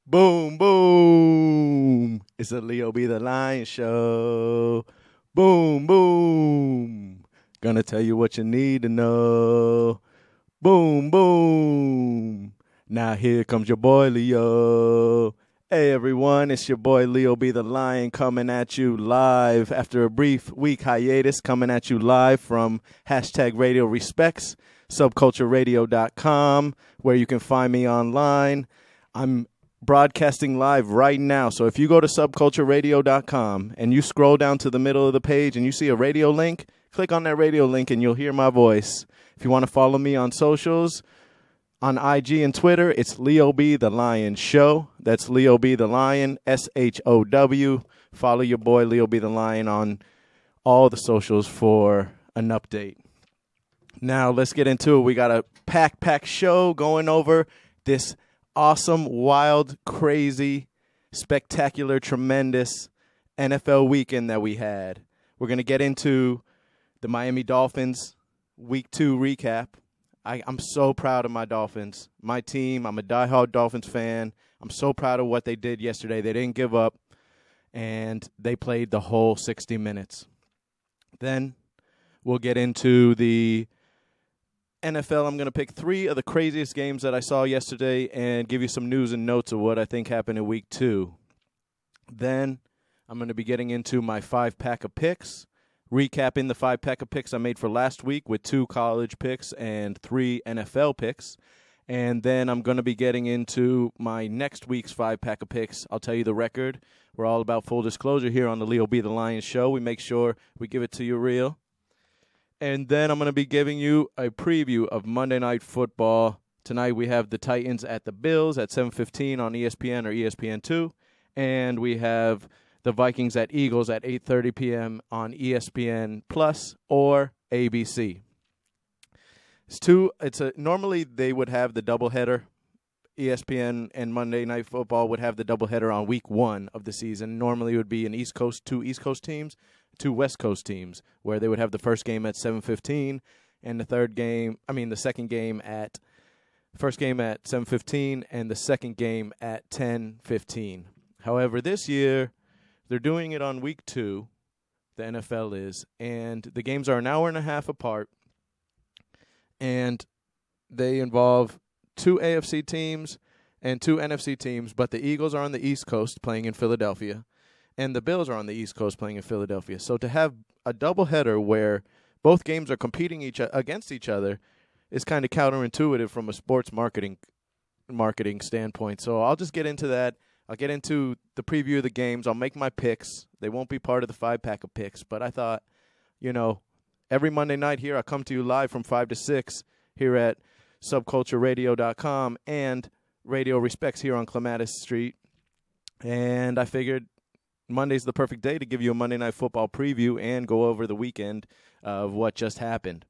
Boom, boom. It's a Leo Be the Lion show. Boom, boom. Gonna tell you what you need to know. Boom, boom. Now here comes your boy Leo. Hey everyone, it's your boy Leo Be the Lion coming at you live after a brief week hiatus, coming at you live from #Radio Respects, subcultureradio.com, where you can find me online. I'm broadcasting live right now. So if you go to subcultureradio.com and you scroll down to the middle of the page and you see a radio link, click on that radio link and you'll hear my voice. If you want to follow me on socials, on IG and Twitter, it's Leo B the Lion Show. That's Leo B the Lion, SHOW. Follow your boy Leo B the Lion on all the socials for an update. Now let's get into it. We got a pack show going over this awesome, wild, crazy, spectacular, tremendous NFL weekend that we had. We're going to get into the Miami Dolphins Week 2 recap. I'm so proud of my Dolphins, my team. I'm a diehard Dolphins fan. I'm so proud of what they did yesterday. They didn't give up, and they played the whole 60 minutes. Then we'll get into the NFL. I'm going to pick 3 of the craziest games that I saw yesterday and give you some news and notes of what I think happened in Week 2. Then I'm going to be getting into my 5-pack of picks, recapping the 5-pack of picks I made for last week with 2 college picks and 3 NFL picks. And then I'm going to be getting into my next week's 5-pack of picks. I'll tell you the record. We're all about full disclosure here on the Leo Be the Lion Show. We make sure we give it to you real. And then I'm going to be giving you a preview of Monday Night Football. Tonight we have the Titans at the Bills at 7:15 on ESPN or ESPN2. And we have the Vikings at Eagles at 8:30 p.m. on ESPN Plus or ABC. Normally they would have the doubleheader. ESPN and Monday Night Football would have the doubleheader on Week 1 of the season. Normally it would be two East Coast teams, 2 West Coast teams, where they would have the first game at 7:15 and the second game at 7:15 and the second game at 10:15. However, this year they're doing it on Week 2, the NFL is, and the games are an hour and a half apart, and they involve 2 AFC teams and 2 NFC teams, but the Eagles are on the East Coast playing in Philadelphia, and the Bills are on the East Coast playing in Philadelphia. So to have a doubleheader where both games are competing against each other is kind of counterintuitive from a sports marketing standpoint. So I'll just get into that. I'll get into the preview of the games. I'll make my picks. They won't be part of the 5-pack of picks, but I thought, every Monday night here I come to you live from 5 to 6 here at subcultureradio.com and Radio Respects here on Clematis Street. And I figured Monday's the perfect day to give you a Monday Night Football preview and go over the weekend of what just happened.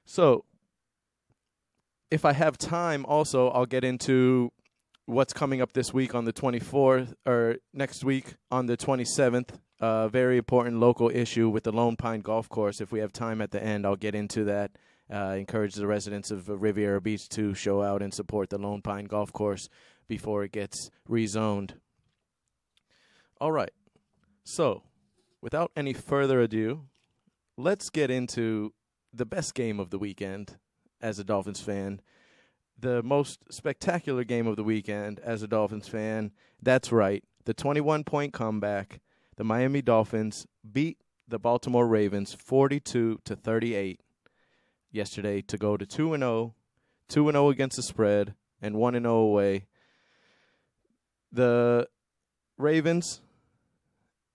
So if I have time also, I'll get into what's coming up this week on the 24th, or next week on the 27th. Very important local issue with the Lone Pine Golf Course. If we have time at the end, I'll get into that. Encourage the residents of Riviera Beach to show out and support the Lone Pine Golf Course before it gets rezoned. All right. So, without any further ado, let's get into the best game of the weekend as a Dolphins fan. The most spectacular game of the weekend as a Dolphins fan. That's right. The 21-point comeback. The Miami Dolphins beat the Baltimore Ravens 42-38 yesterday to go to 2-0, 2-0 against the spread, and 1-0 away. The Ravens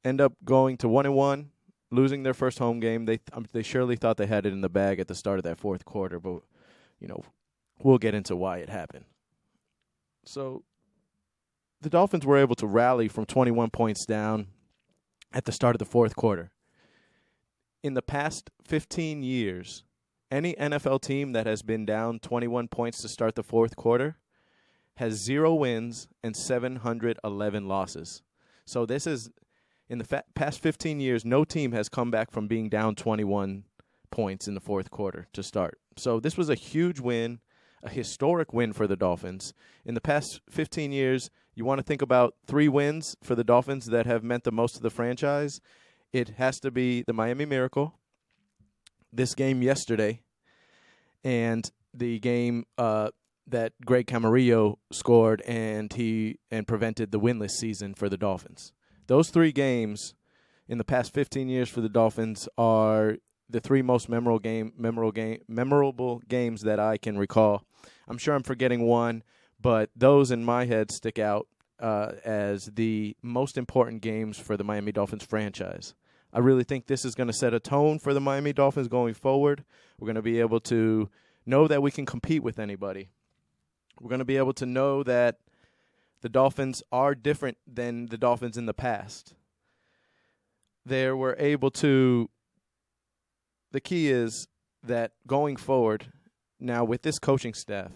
end up going to 1-1, losing their first home game. They surely thought they had it in the bag at the start of that fourth quarter, but we'll get into why it happened. So the Dolphins were able to rally from 21 points down at the start of the fourth quarter. In the past 15 years, any NFL team that has been down 21 points to start the fourth quarter has 0 wins and 711 losses. So this is, in the past 15 years, no team has come back from being down 21 points in the fourth quarter to start. So this was a huge win, a historic win for the Dolphins. In the past 15 years, you want to think about 3 wins for the Dolphins that have meant the most to the franchise, it has to be the Miami Miracle, this game yesterday, and the game that Greg Camarillo scored and prevented the winless season for the Dolphins. Those 3 games in the past 15 years for the Dolphins are the 3 most memorable games that I can recall. I'm sure I'm forgetting one, but those in my head stick out as the most important games for the Miami Dolphins franchise. I really think this is going to set a tone for the Miami Dolphins going forward. We're going to be able to know that we can compete with anybody. We're going to be able to know that the Dolphins are different than the Dolphins in the past. They were able to – the key is that going forward, now with this coaching staff,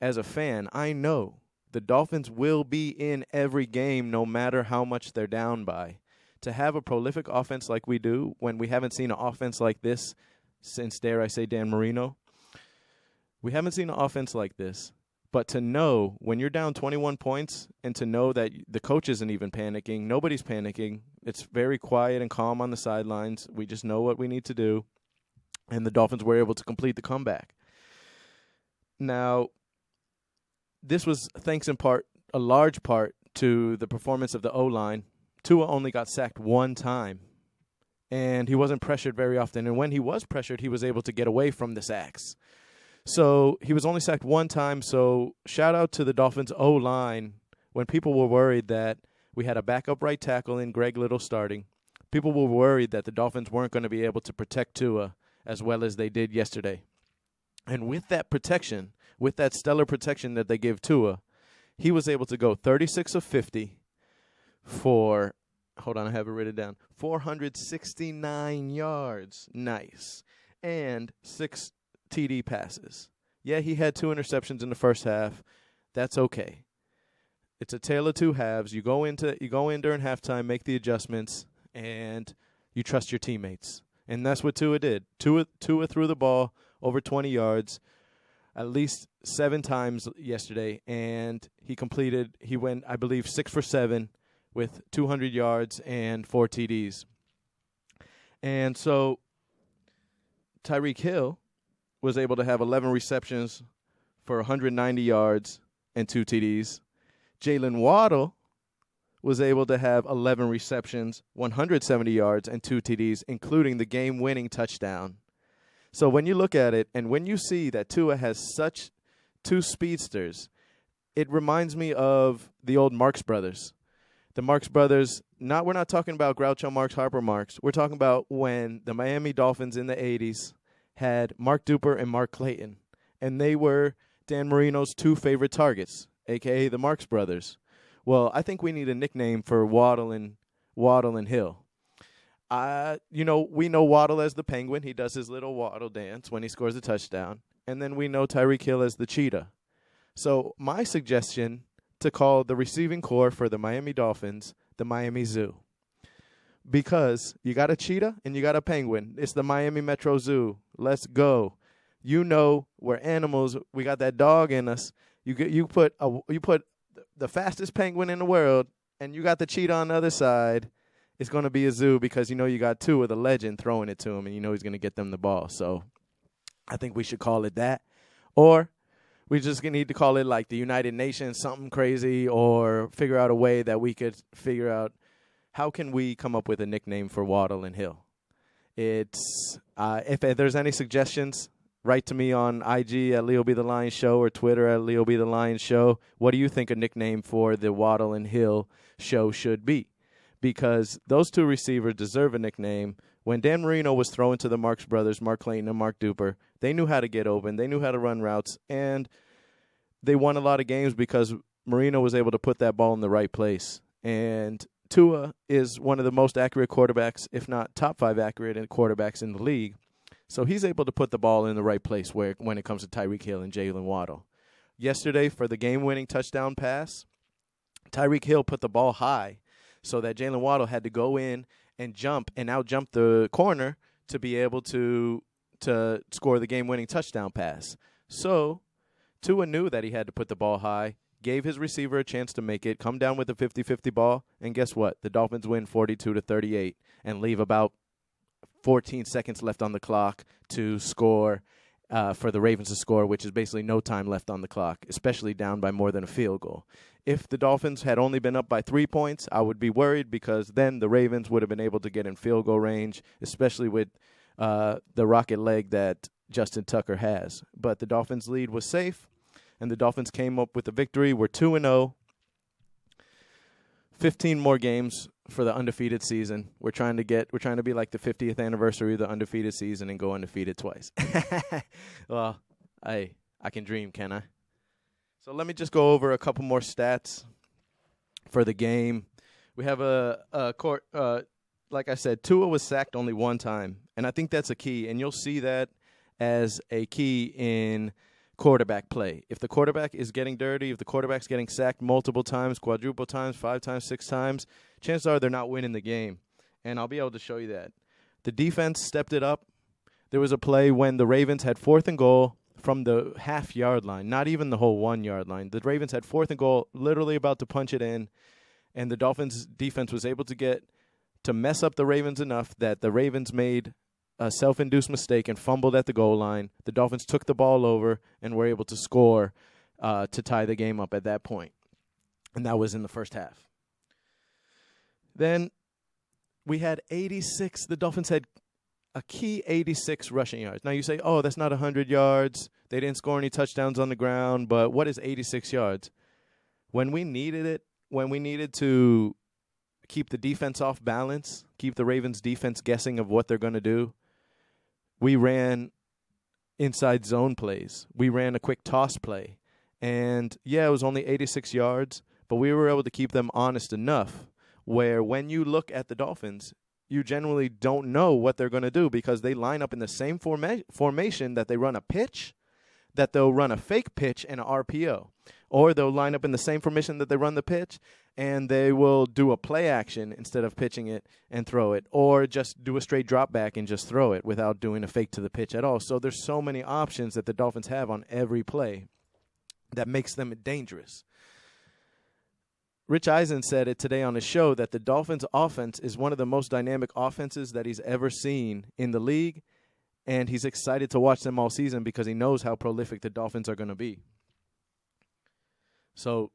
as a fan, I know the Dolphins will be in every game no matter how much they're down by. To have a prolific offense like we do, when we haven't seen an offense like this since, dare I say, Dan Marino, we haven't seen an offense like this. But to know when you're down 21 points and to know that the coach isn't even panicking, nobody's panicking, it's very quiet and calm on the sidelines. We just know what we need to do. And the Dolphins were able to complete the comeback. Now, this was thanks in part, a large part, to the performance of the O-line. Tua only got sacked 1 time, and he wasn't pressured very often. And when he was pressured, he was able to get away from the sacks. So he was only sacked 1 time, so shout out to the Dolphins O-line. When people were worried that we had a backup right tackle in Greg Little starting, people were worried that the Dolphins weren't going to be able to protect Tua as well as they did yesterday. And with that protection, with that stellar protection that they gave Tua, he was able to go 36 of 50 for, hold on, I have it written down, 469 yards. Nice. And 6 TD passes. Yeah, he had 2 interceptions in the first half. That's okay. It's a tale of 2 halves. You go in during halftime, make the adjustments, and you trust your teammates. And that's what Tua did. Tua threw the ball over 20 yards at least 7 times yesterday, and he went, I believe, 6 for 7 with 200 yards and 4 TDs. And so Tyreek Hill was able to have 11 receptions for 190 yards and 2 TDs. Jalen Waddle was able to have 11 receptions, 170 yards, and 2 TDs, including the game-winning touchdown. So when you look at it and when you see that Tua has such 2 speedsters, it reminds me of the old Marx Brothers. The Marx Brothers, we're not talking about Groucho Marx, Harper Marx. We're talking about when the Miami Dolphins in the 80s had Mark Duper and Mark Clayton, and they were Dan Marino's 2 favorite targets, a.k.a. the Marx Brothers. Well, I think we need a nickname for Waddle and Hill. We know Waddle as the Penguin. He does his little Waddle dance when he scores a touchdown. And then we know Tyreek Hill as the Cheetah. So my suggestion to call the receiving corps for the Miami Dolphins the Miami Zoo. Because you got a cheetah and you got a penguin. It's the Miami Metro Zoo. Let's go. You know we're animals. We got that dog in us. You put the fastest penguin in the world, and you got the cheetah on the other side. It's going to be a zoo because you got Tua, the legend, throwing it to him, and he's going to get them the ball. So I think we should call it that. Or we just need to call it like the United Nations, something crazy, or figure out a way that we could figure out how can we come up with a nickname for Waddle and Hill. It's if there's any suggestions, write to me on IG at Leo B. The Lion Show or Twitter at Leo B. The Lion Show. What do you think a nickname for the Waddle and Hill show should be? Because those 2 receivers deserve a nickname. When Dan Marino was throwing to the Marx Brothers, Mark Clayton and Mark Duper, they knew how to get open. They knew how to run routes, and they won a lot of games because Marino was able to put that ball in the right place. And Tua is one of the most accurate quarterbacks, if not top 5 accurate quarterbacks in the league. So he's able to put the ball in the right place when it comes to Tyreek Hill and Jalen Waddle. Yesterday, for the game-winning touchdown pass, Tyreek Hill put the ball high so that Jalen Waddle had to go in and out-jump the corner to be able to score the game-winning touchdown pass. So Tua knew that he had to put the ball high, gave his receiver a chance to make it, come down with a 50-50 ball, and guess what? The Dolphins win 42-38 and leave about 14 seconds left on the clock to score, for the Ravens to score, which is basically no time left on the clock, especially down by more than a field goal. If the Dolphins had only been up by 3 points, I would be worried because then the Ravens would have been able to get in field goal range, especially with the rocket leg that Justin Tucker has. But the Dolphins' lead was safe, and the Dolphins came up with a victory. We're 2-0. 15 more games for the undefeated season. We're trying to be like the 50th anniversary of the undefeated season and go undefeated twice. Well, I can dream, can I? So let me just go over a couple more stats for the game. We have a court, like I said, Tua was sacked only one time, and I think that's a key, and you'll see that as a key in quarterback play. If the quarterback is getting dirty, if the quarterback's getting sacked multiple times, quadruple times, 5 times, 6 times, chances are they're not winning the game. And I'll be able to show you that. The defense stepped it up. There was a play when the Ravens had 4th and goal from the half-yard line, not even the whole 1-yard line. The Ravens had 4th and goal, literally about to punch it in, and the Dolphins' defense was able to mess up the Ravens enough that the Ravens made a self-induced mistake and fumbled at the goal line. The Dolphins took the ball over and were able to score to tie the game up at that point. And that was in the first half. Then we had 86. The Dolphins had a key 86 rushing yards. Now you say, oh, that's not 100 yards. They didn't score any touchdowns on the ground. But what is 86 yards? When we needed it, when we needed to keep the defense off balance, keep the Ravens' defense guessing of what they're going to do, we ran inside zone plays. We ran a quick toss play. And, yeah, it was only 86 yards, but we were able to keep them honest enough where when you look at the Dolphins, you generally don't know what they're going to do because they line up in the same formation that they run a pitch, that they'll run a fake pitch and an RPO. Or they'll line up in the same formation that they run the pitch, and they will do a play action instead of pitching it and throw it, or just do a straight drop back and just throw it without doing a fake to the pitch at all. So there's so many options that the Dolphins have on every play that makes them dangerous. Rich Eisen said it today on his show that the Dolphins' offense is one of the most dynamic offenses that he's ever seen in the league, and he's excited to watch them all season because he knows how prolific the Dolphins are going to be. So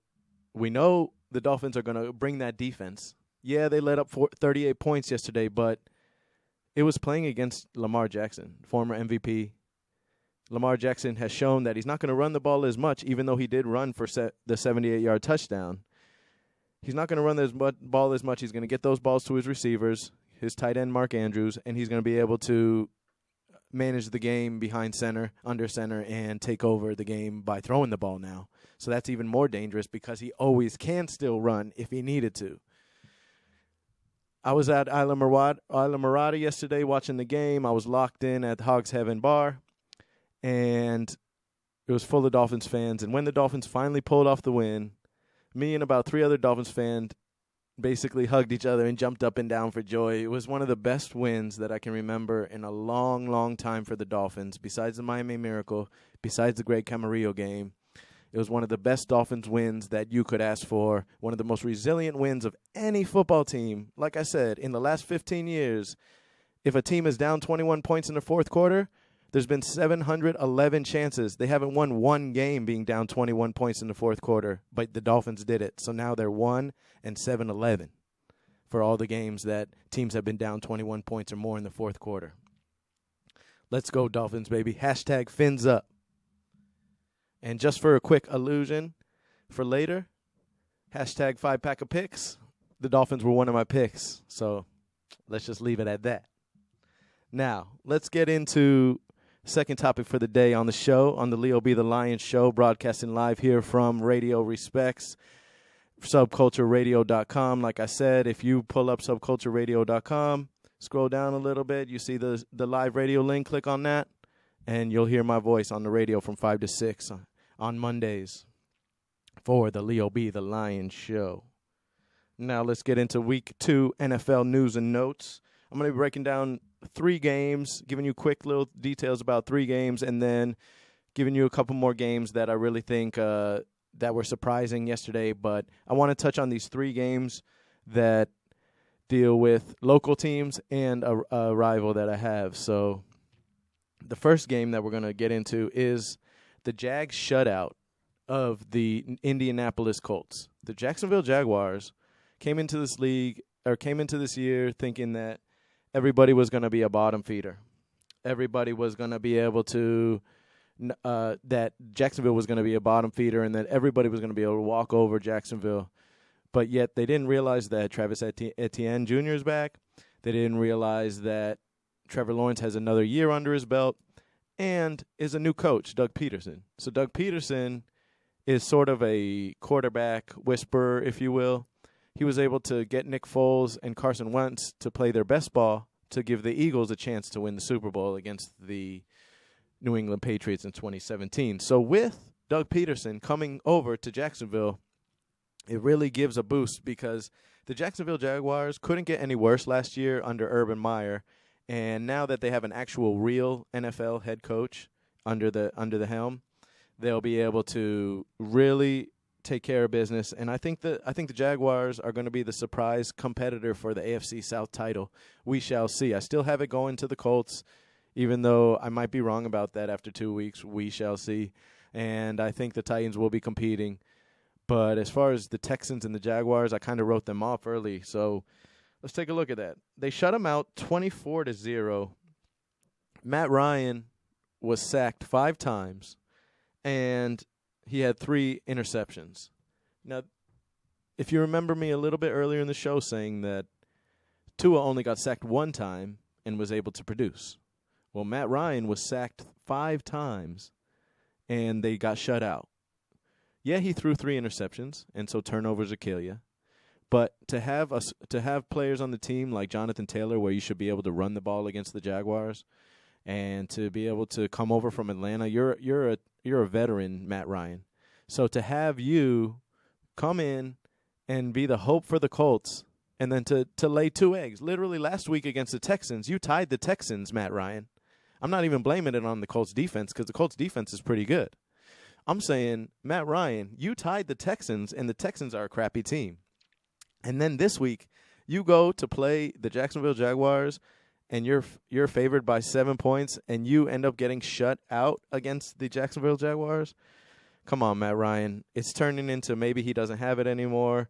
we know the Dolphins are going to bring that defense. Yeah, they let up 38 points yesterday, but it was playing against Lamar Jackson, former MVP. Lamar Jackson has shown that he's not going to run the ball as much, even though he did run for the 78-yard touchdown. He's not going to run the ball as much. He's going to get those balls to his receivers, his tight end Mark Andrews, and he's going to be able to manage the game behind center, under center, and take over the game by throwing the ball now. So that's even more dangerous because he always can still run if he needed to. I was at Isla Mirada yesterday watching the game. I was locked in at the Hogs Heaven Bar, and it was full of Dolphins fans. And when the Dolphins finally pulled off the win, me and about 3 other Dolphins fans basically hugged each other and jumped up and down for joy. It was one of the best wins that I can remember in a long, long time for the Dolphins, besides the Miami Miracle, besides the Greg Camarillo game. It was one of the best Dolphins wins that you could ask for, one of the most resilient wins of any football team. Like I said, in the last 15 years, if a team is down 21 points in the fourth quarter, there's been 711 chances. They haven't won one game being down 21 points in the fourth quarter, but the Dolphins did it. So now they're 1-7-11 for all the games that teams have been down 21 points or more in the fourth quarter. Let's go, Dolphins, baby. Hashtag fins up. And just for a quick allusion for later, hashtag 5-pack of picks. The Dolphins were one of my picks, so let's just leave it at that. Now, let's get into second topic for the day on the show, on the Leo B. the Lion show, broadcasting live here from Radio Respects, subcultureradio.com. Like I said, if you pull up subcultureradio.com, scroll down a little bit, you see the live radio link, click on that, and you'll hear my voice on the radio from 5 to 6 on Mondays for the Leo B. the Lion show. Now let's get into Week 2 NFL news and notes. I'm going to be breaking down 3 games, giving you quick little details about 3 games, and then giving you a couple more games that I really think that were surprising yesterday, but I want to touch on these 3 games that deal with local teams and a rival that I have. So the first game that we're going to get into is the Jags shutout of the Indianapolis Colts. The Jacksonville Jaguars came into this year thinking that everybody was going to be a bottom feeder. Everybody was going to be able to that Jacksonville was going to be a bottom feeder and that everybody was going to be able to walk over Jacksonville. But yet they didn't realize that Travis Etienne Jr. is back. They didn't realize that Trevor Lawrence has another year under his belt and is a new coach, Doug Peterson. So Doug Peterson is sort of a quarterback whisperer, if you will. He was able to get Nick Foles and Carson Wentz to play their best ball to give the Eagles a chance to win the Super Bowl against the New England Patriots in 2017. So with Doug Peterson coming over to Jacksonville, it really gives a boost because the Jacksonville Jaguars couldn't get any worse last year under Urban Meyer, and now that they have an actual real NFL head coach under the helm, they'll be able to really take care of business. And I think the Jaguars are going to be the surprise competitor for the AFC South title. We shall see. I still have it going to the Colts, even though I might be wrong about that after 2 weeks. We shall see. And I think the Titans will be competing. But as far as the Texans and the Jaguars, I kind of wrote them off early. So let's take a look at that. They shut them out 24-0. Matt Ryan was sacked 5 times, and he had 3 interceptions. Now, if you remember me a little bit earlier in the show saying that Tua only got sacked 1 time and was able to produce. Well, Matt Ryan was sacked 5 times, and they got shut out. Yeah, he threw 3 interceptions, and so turnovers will kill you. But to have players on the team like Jonathan Taylor, where you should be able to run the ball against the Jaguars, and to be able to come over from Atlanta, you're a veteran, Matt Ryan. So to have you come in and be the hope for the Colts, and then to lay 2 eggs, literally last week against the Texans, you tied the Texans, Matt Ryan. I'm not even blaming it on the Colts defense because the Colts defense is pretty good. I'm saying, Matt Ryan, you tied the Texans, and the Texans are a crappy team. And then this week, you go to play the Jacksonville Jaguars, and you're favored by 7 points, and you end up getting shut out against the Jacksonville Jaguars. Come on, Matt Ryan. It's turning into maybe he doesn't have it anymore.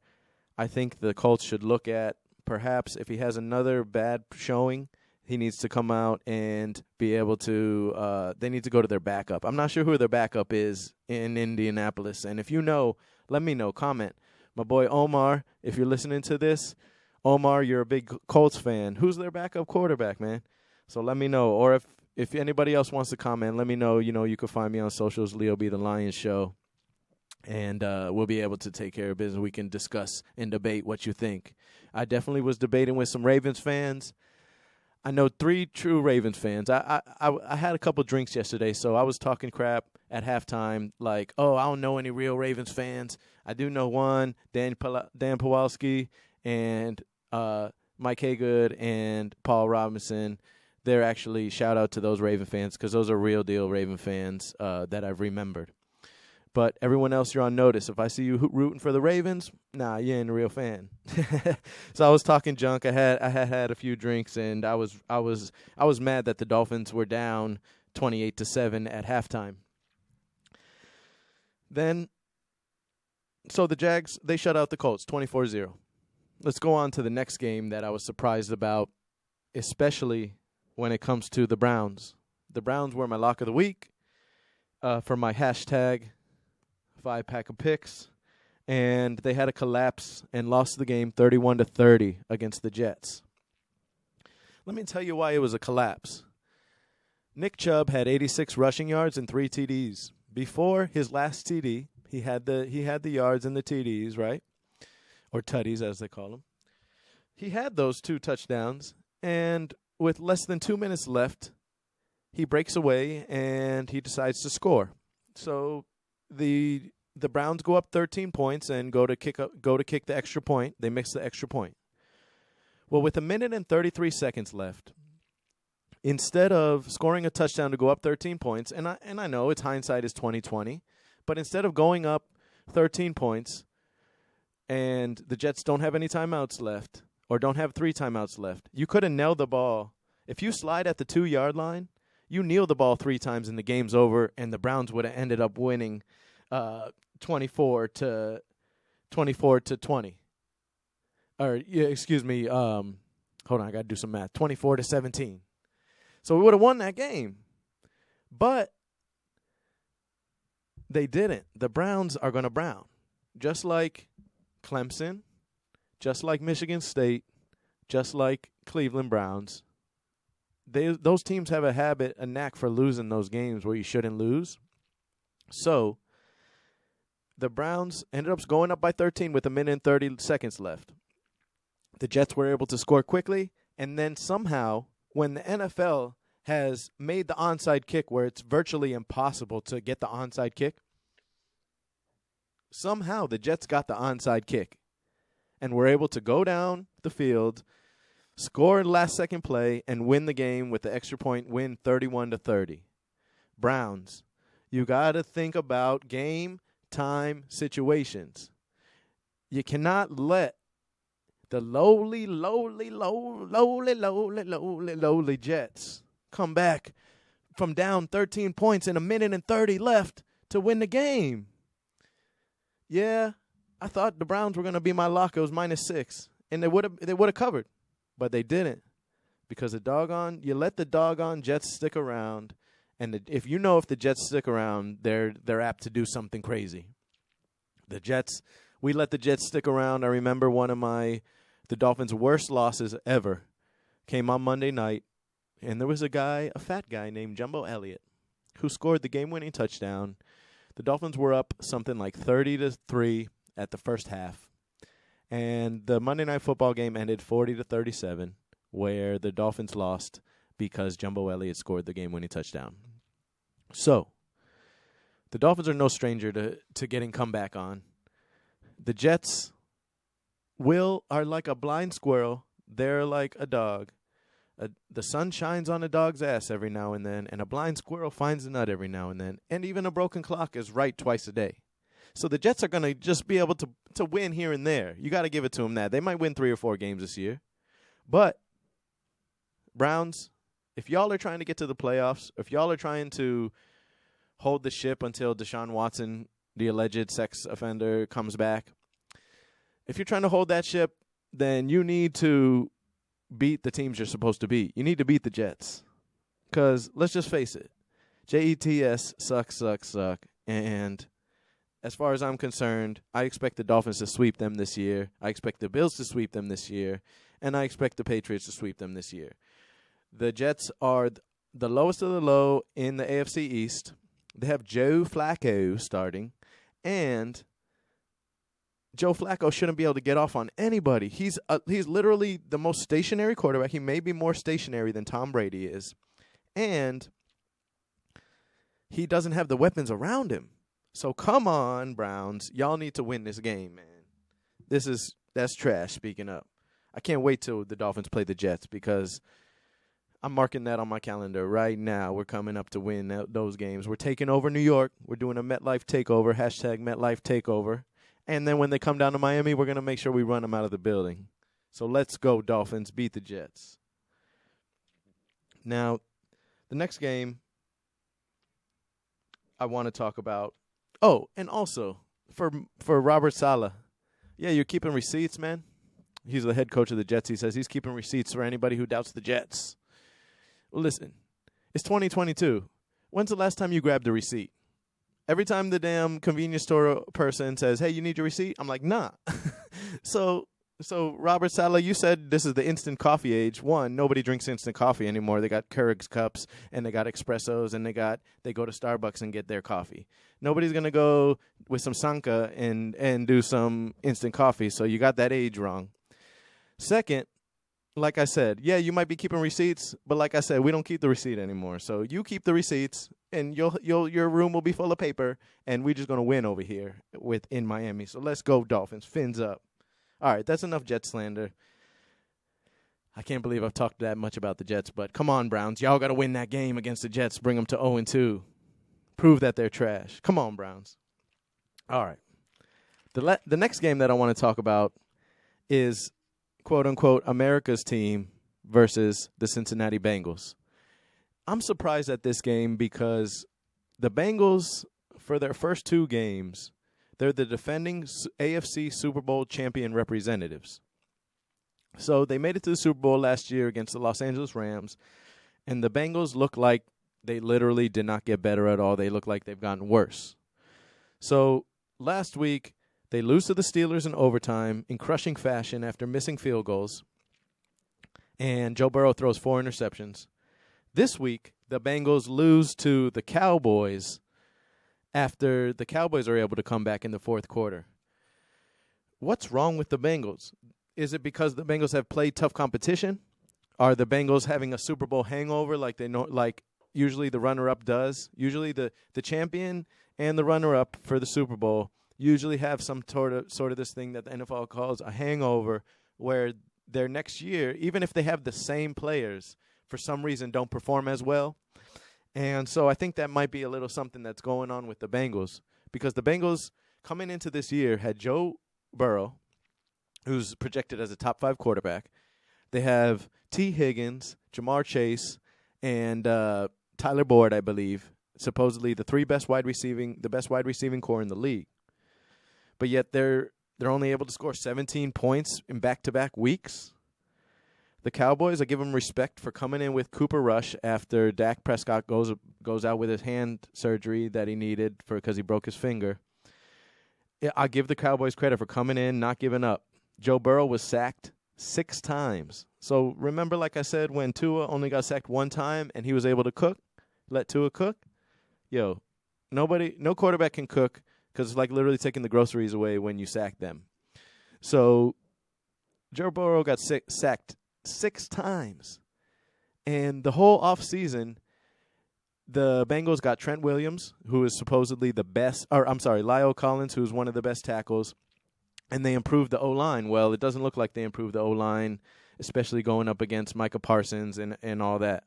I think the Colts should look at perhaps if he has another bad showing, he needs to come out and be able to they need to go to their backup. I'm not sure who their backup is in Indianapolis. And if you know, let me know. Comment. My boy Omar, if you're listening to this, Omar, you're a big Colts fan. Who's their backup quarterback, man? So let me know. Or if anybody else wants to comment, let me know. You know, you can find me on socials, Leo B. The Lion Show. And we'll be able to take care of business. We can discuss and debate what you think. I definitely was debating with some Ravens fans. I know 3 true Ravens fans. I had a couple drinks yesterday, so I was talking crap at halftime, like, oh, I don't know any real Ravens fans. I do know one, Dan Pawlowski, and Mike Haygood and Paul Robinson. They're actually, shout out to those Raven fans because those are real deal Raven fans that I've remembered. But everyone else, you're on notice. If I see you rooting for the Ravens, nah, you ain't a real fan. So I was talking junk. I had a few drinks, and I was mad that the Dolphins were down 28-7 at halftime. Then, so the Jags, they shut out the Colts 24-0. Let's go on to the next game that I was surprised about, especially when it comes to the Browns. The Browns were my lock of the week for my hashtag 5-pack of picks, and they had a collapse and lost the game 31-30 against the Jets. Let me tell you why it was a collapse. Nick Chubb had 86 rushing yards and 3 TDs. Before his last TD, he had the yards and the TDs, right? Or tutties, as they call them. He had those 2 touchdowns, and with less than 2 minutes left, he breaks away and he decides to score. So the Browns go up 13 points and go to kick the extra point. They miss the extra point. Well, with 1 minute and 33 seconds left, instead of scoring a touchdown to go up 13 points, and I know it's hindsight is 20/20, but instead of going up 13 points, and the Jets don't have any timeouts left or don't have 3 timeouts left. You could have nailed the ball. If you slide at the 2-yard line, you kneel the ball 3 times and the game's over, and the Browns would have ended up winning 24 to 20. Or, yeah, excuse me. Hold on, I got to do some math. 24 to 17. So we would have won that game. But they didn't. The Browns are going to Brown. Just like Clemson, just like Michigan State, just like Cleveland Browns. Those teams have a knack for losing those games where you shouldn't lose. So the Browns ended up going up by 13 with 1 minute and 30 seconds left. The Jets were able to score quickly, and then somehow, when the NFL has made the onside kick where it's virtually impossible to get the onside kick, somehow the Jets got the onside kick and were able to go down the field, score last-second play, and win the game with the extra point win 31-30. Browns, you got to think about game-time situations. You cannot let the lowly Jets come back from down 13 points in 1 minute and 30 left to win the game. Yeah, I thought the Browns were going to be my lock. It was -6, and they would have covered, but they didn't because you let the doggone Jets stick around, and if the Jets stick around, they're apt to do something crazy. We let the Jets stick around. I remember one of the Dolphins' worst losses ever came on Monday night, and there was a fat guy named Jumbo Elliott, who scored the game-winning touchdown. The Dolphins were up something like 30-3 at the first half, and the Monday Night Football game ended 40-37, where the Dolphins lost because Jumbo Elliott scored the game-winning touchdown. So, the Dolphins are no stranger to getting comeback on. The Jets are like a blind squirrel. They're like a dog. The sun shines on a dog's ass every now and then, and a blind squirrel finds a nut every now and then, and even a broken clock is right twice a day. So the Jets are going to just be able to win here and there. You got to give it to them that. They might win 3 or 4 games this year. But, Browns, if y'all are trying to get to the playoffs, if y'all are trying to hold the ship until Deshaun Watson, the alleged sex offender, comes back, if you're trying to hold that ship, then you need to beat the teams you're supposed to beat. You need to beat the Jets. Because, let's just face it, Jets suck. And as far as I'm concerned, I expect the Dolphins to sweep them this year. I expect the Bills to sweep them this year. And I expect the Patriots to sweep them this year. The Jets are the lowest of the low in the AFC East. They have Joe Flacco starting. And Joe Flacco shouldn't be able to get off on anybody. He's literally the most stationary quarterback. He may be more stationary than Tom Brady is. And he doesn't have the weapons around him. So come on, Browns. Y'all need to win this game, man. That's trash, speaking up. I can't wait till the Dolphins play the Jets because I'm marking that on my calendar right now. We're coming up to win those games. We're taking over New York. We're doing a MetLife takeover, #MetLife takeover. And then when they come down to Miami, we're going to make sure we run them out of the building. So let's go, Dolphins. Beat the Jets. Now, the next game I want to talk about. Oh, and also for Robert Saleh. Yeah, you're keeping receipts, man. He's the head coach of the Jets. He says he's keeping receipts for anybody who doubts the Jets. Well, listen, it's 2022. When's the last time you grabbed a receipt? Every time the damn convenience store person says, hey, you need your receipt? I'm like, nah. So Robert Saleh, you said this is the instant coffee age. One, nobody drinks instant coffee anymore. They got Keurig's cups, and they got espressos, and they go to Starbucks and get their coffee. Nobody's going to go with some Sanka and do some instant coffee, so you got that age wrong. Second, like I said, yeah, you might be keeping receipts, but like I said, we don't keep the receipt anymore. So you keep the receipts, and your room will be full of paper, and we're just going to win over here in Miami. So let's go, Dolphins. Fins up. All right, that's enough Jet slander. I can't believe I've talked that much about the Jets, but come on, Browns. Y'all got to win that game against the Jets. Bring them to 0-2. Prove that they're trash. Come on, Browns. All right. The next game that I want to talk about is, quote unquote, America's team versus the Cincinnati Bengals. I'm surprised at this game because the Bengals, for their first 2 games, they're the defending AFC Super Bowl champion representatives. So they made it to the Super Bowl last year against the Los Angeles Rams, and the Bengals look like they literally did not get better at all. They look like they've gotten worse. So last week, they lose to the Steelers in overtime in crushing fashion after missing field goals, and Joe Burrow throws 4 interceptions. This week, the Bengals lose to the Cowboys after the Cowboys are able to come back in the fourth quarter. What's wrong with the Bengals? Is it because the Bengals have played tough competition? Are the Bengals having a Super Bowl hangover like they know, like usually the runner-up does? Usually the champion and the runner-up for the Super Bowl usually have some sort of this thing that the NFL calls a hangover, where their next year, even if they have the same players, for some reason don't perform as well. And so I think that might be a little something that's going on with the Bengals, because the Bengals coming into this year had Joe Burrow, who's projected as a top 5 quarterback. They have T. Higgins, Jamar Chase, and Tyler Boyd, I believe, supposedly the best wide receiving core in the league. But yet they're only able to score 17 points in back-to-back weeks. The Cowboys, I give them respect for coming in with Cooper Rush after Dak Prescott goes out with his hand surgery that he needed because he broke his finger. I give the Cowboys credit for coming in, not giving up. Joe Burrow was sacked 6 times. So remember, like I said, when Tua only got sacked 1 time and he was able to let Tua cook? No quarterback can cook, because it's like literally taking the groceries away when you sack them. So Joe Burrow got sacked 6 times. And the whole offseason, the Bengals got Trent Williams, who is supposedly the best, Lyle Collins, who's one of the best tackles, and they improved the O-line. Well, it doesn't look like they improved the O-line, especially going up against Micah Parsons and all that.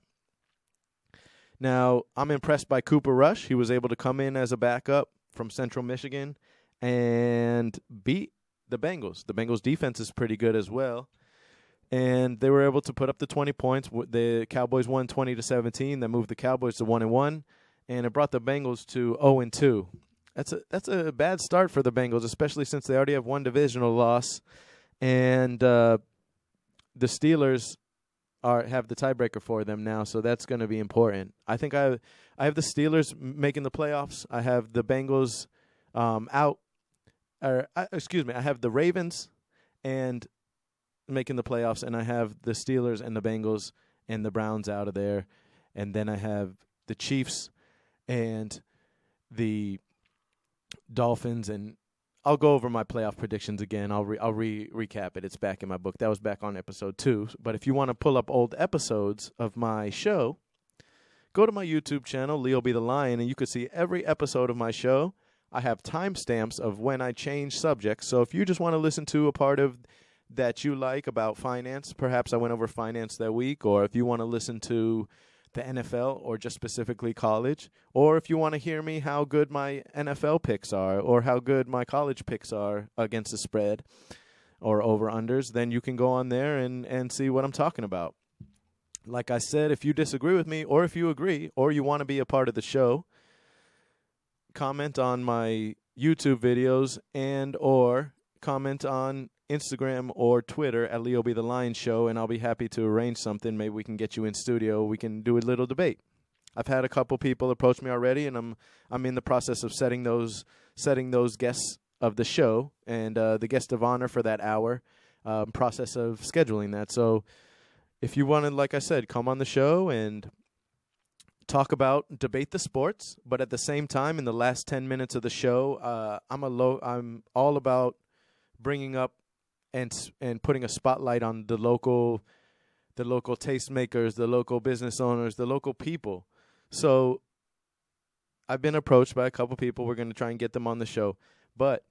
Now, I'm impressed by Cooper Rush. He was able to come in as a backup from Central Michigan and beat the Bengals. The Bengals' defense is pretty good as well. And they were able to put up the 20 points. The Cowboys won 20-17. That moved the Cowboys to 1-1, and it brought the Bengals to 0-2. That's a bad start for the Bengals, especially since they already have 1 divisional loss, and the Steelers have the tiebreaker for them now. So that's going to be important. I think I have the Steelers making the playoffs. I have the Bengals out. I have the Ravens and making the playoffs, and I have the Steelers and the Bengals and the Browns out of there, and then I have the Chiefs and the Dolphins, and I'll go over my playoff predictions again. I'll recap it. It's back in my book. That was back on episode 2. But if you want to pull up old episodes of my show, go to my YouTube channel, Leo Be the Lion, and you can see every episode of my show. I have timestamps of when I change subjects. So if you just want to listen to a part of that you like about finance, perhaps I went over finance that week, or if you want to listen to the NFL or just specifically college, or if you want to hear me how good my NFL picks are or how good my college picks are against the spread or over-unders, then you can go on there and see what I'm talking about. Like I said, if you disagree with me or if you agree or you want to be a part of the show, comment on my YouTube videos and or comment on Instagram or Twitter at Leo Be the Lion Show, and I'll be happy to arrange something. Maybe we can get you in studio. We can do a little debate. I've had a couple people approach me already, and I'm in the process of setting those guests of the show and the guest of honor for that hour. Process of scheduling that. So if you want to, like I said, come on the show and debate the sports, but at the same time, in the last 10 minutes of the show, I'm all about bringing up and putting a spotlight on the local tastemakers, the local business owners, the local people. So I've been approached by a couple people. We're going to try and get them on the show. But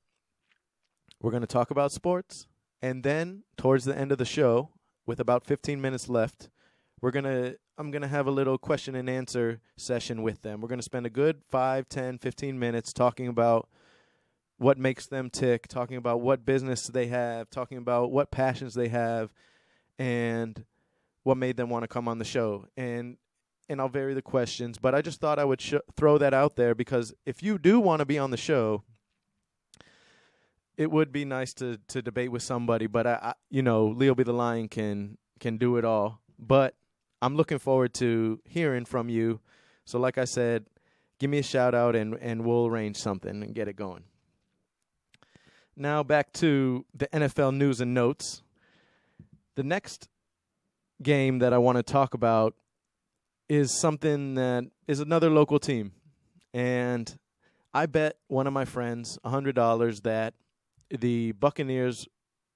we're going to talk about sports. And then towards the end of the show, with about 15 minutes left, I'm going to have a little question and answer session with them. We're going to spend a good 5, 10, 15 minutes talking about what makes them tick, talking about what business they have, talking about what passions they have, and what made them want to come on the show. And I'll vary the questions, but I just thought I would throw that out there, because if you do want to be on the show, it would be nice to debate with somebody. But Leo Be the Lion can do it all. But I'm looking forward to hearing from you. So like I said, give me a shout out and we'll arrange something and get it going. Now back to the NFL news and notes. The next game that I want to talk about is something that is another local team. And I bet one of my friends $100 that the Buccaneers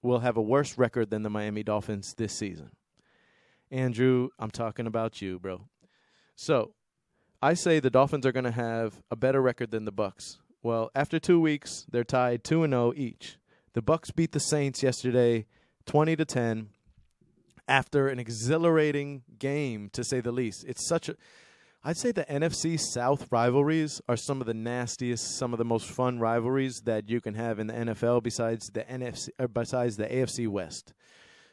will have a worse record than the Miami Dolphins this season. Andrew, I'm talking about you, bro. So, I say the Dolphins are going to have a better record than the Bucs. Well, after 2 weeks, they're tied 2-0 each. The Bucs beat the Saints yesterday 20-10 after an exhilarating game, to say the least. I'd say the NFC South rivalries are some of the nastiest, some of the most fun rivalries that you can have in the NFL besides the AFC West.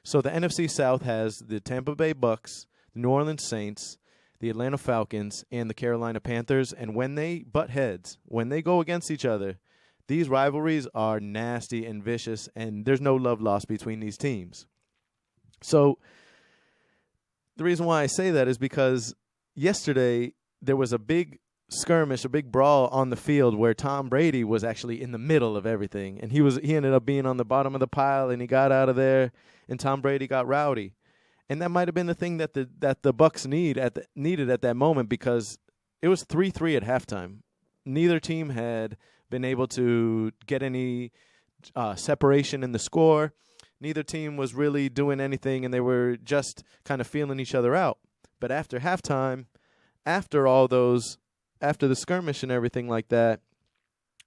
So the NFC South has the Tampa Bay Bucs, the New Orleans Saints, the Atlanta Falcons, and the Carolina Panthers. And when they butt heads, when they go against each other, these rivalries are nasty and vicious, and there's no love lost between these teams. So the reason why I say that is because yesterday there was a big skirmish, a big brawl on the field where Tom Brady was actually in the middle of everything, and he ended up being on the bottom of the pile, and he got out of there, and Tom Brady got rowdy. And that might have been the thing that the Bucs needed at that moment, because it was 3-3 at halftime. Neither team had been able to get any separation in the score. Neither team was really doing anything, and they were just kind of feeling each other out. But after halftime, after the skirmish and everything like that,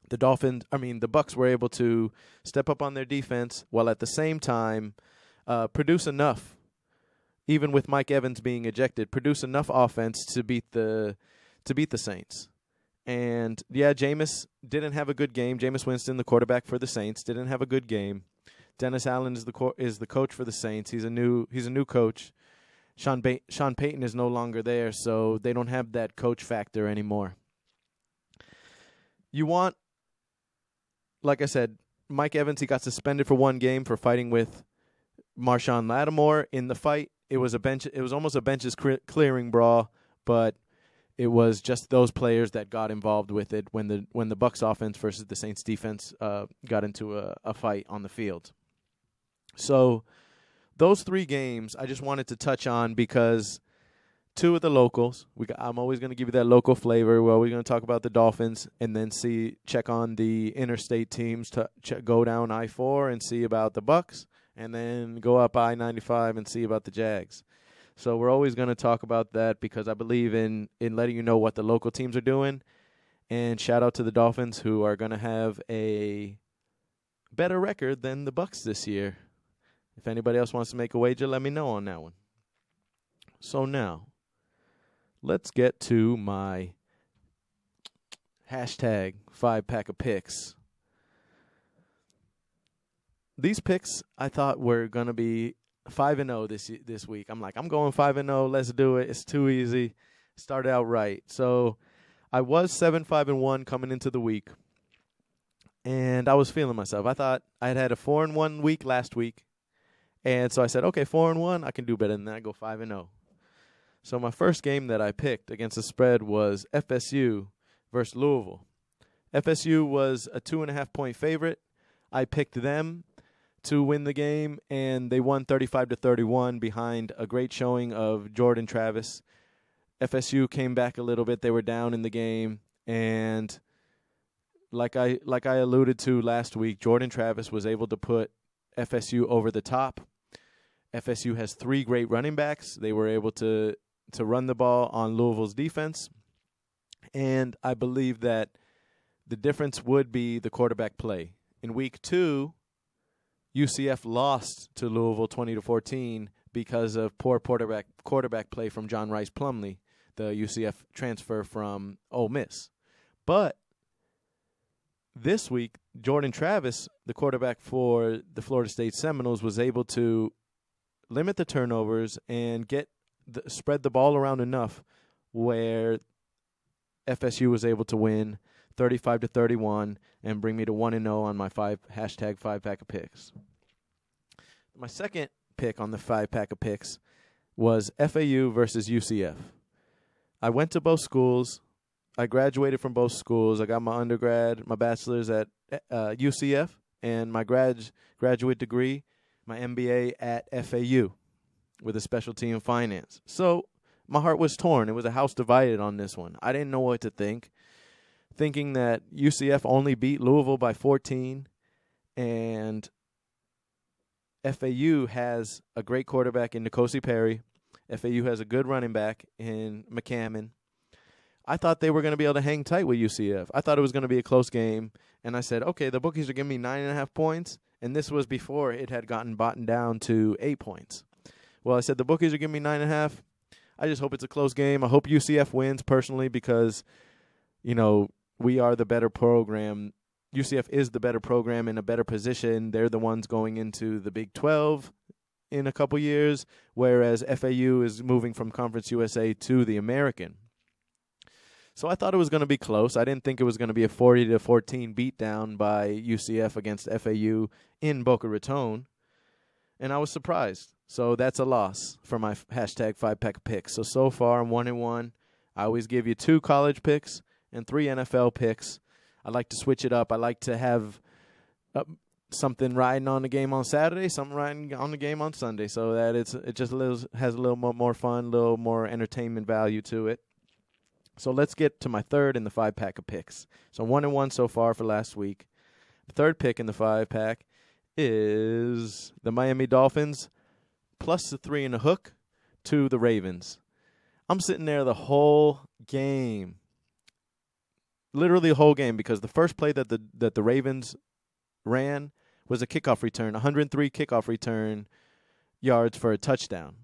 the Bucs were able to step up on their defense while at the same time produce enough, even with Mike Evans being ejected, produce enough offense to beat the Saints. And yeah, Jameis didn't have a good game. Jameis Winston, the quarterback for the Saints, didn't have a good game. Dennis Allen is the coach for the Saints. He's a new coach. Sean Payton is no longer there, so they don't have that coach factor anymore. You want, like I said, Mike Evans, he got suspended for one game for fighting with Marshawn Lattimore in the fight. It was almost a benches clearing brawl, but it was just those players that got involved with it when the Bucs offense versus the Saints defense got into a fight on the field. So those three games I just wanted to touch on because two of the locals. I'm always going to give you that local flavor. Well, we're going to talk about the Dolphins and then check on the interstate teams to go down I-4 and see about the Bucs, and then go up I-95 and see about the Jags. So we're always going to talk about that because I believe in letting you know what the local teams are doing. And shout out to the Dolphins, who are going to have a better record than the Bucs this year. If anybody else wants to make a wager, let me know on that one. So now, let's get to my hashtag 5-pack of picks. These picks I thought were going to be 5-0 this week. I'm going 5-0. Let's do it. It's too easy. Started out right. So I was 7-5-1 coming into the week, and I was feeling myself. I thought I had a 4-1 week last week, and so I said, okay, 4-1, I can do better than that. I go 5-0. So my first game that I picked against the spread was FSU versus Louisville. FSU was a 2.5-point favorite. I picked them to win the game, and they won 35-31 behind a great showing of Jordan Travis. FSU came back a little bit. They were down in the game, and like I alluded to last week, Jordan Travis was able to put FSU over the top. FSU has three great running backs. They were able to run the ball on Louisville's defense, and I believe that the difference would be the quarterback play. In week 2, UCF lost to Louisville 20-14 because of poor quarterback play from John Rice Plumlee, the UCF transfer from Ole Miss. But this week, Jordan Travis, the quarterback for the Florida State Seminoles, was able to limit the turnovers and spread the ball around enough where FSU was able to win 35-31 and bring me to 1-0 on my hashtag 5-pack of picks. My second pick on the 5-pack of picks was FAU versus UCF. I went to both schools. I graduated from both schools. I got my undergrad, my bachelor's at UCF, and my graduate degree, my MBA at FAU with a specialty in finance. So my heart was torn. It was a house divided on this one. I didn't know what to think, thinking that UCF only beat Louisville by 14, and FAU has a great quarterback in N'Kosi Perry. FAU has a good running back in McCammon. I thought they were going to be able to hang tight with UCF. I thought it was going to be a close game, and I said, okay, the bookies are giving me 9.5 points, and this was before it had gotten bottomed down to 8 points. Well, I said the bookies are giving me 9.5. I just hope it's a close game. I hope UCF wins personally because, we are the better program. UCF is the better program in a better position. They're the ones going into the Big 12 in a couple years, whereas FAU is moving from Conference USA to the American. So I thought it was going to be close. I didn't think it was going to be a 40-14 beatdown by UCF against FAU in Boca Raton, and I was surprised. So that's a loss for my hashtag 5-pack picks. So far I'm 1-1. I always give you 2 college picks and 3 NFL picks. I like to switch it up. I like to have something riding on the game on Saturday, something riding on the game on Sunday, so that it just has a little more fun, a little more entertainment value to it. So let's get to my third in the 5-pack of picks. So 1-1 so far for last week. The third pick in the 5-pack is the Miami Dolphins plus the 3 and a hook to the Ravens. I'm sitting there the whole game. Literally the whole game, because the first play that the Ravens ran was a kickoff return, 103 kickoff return yards for a touchdown.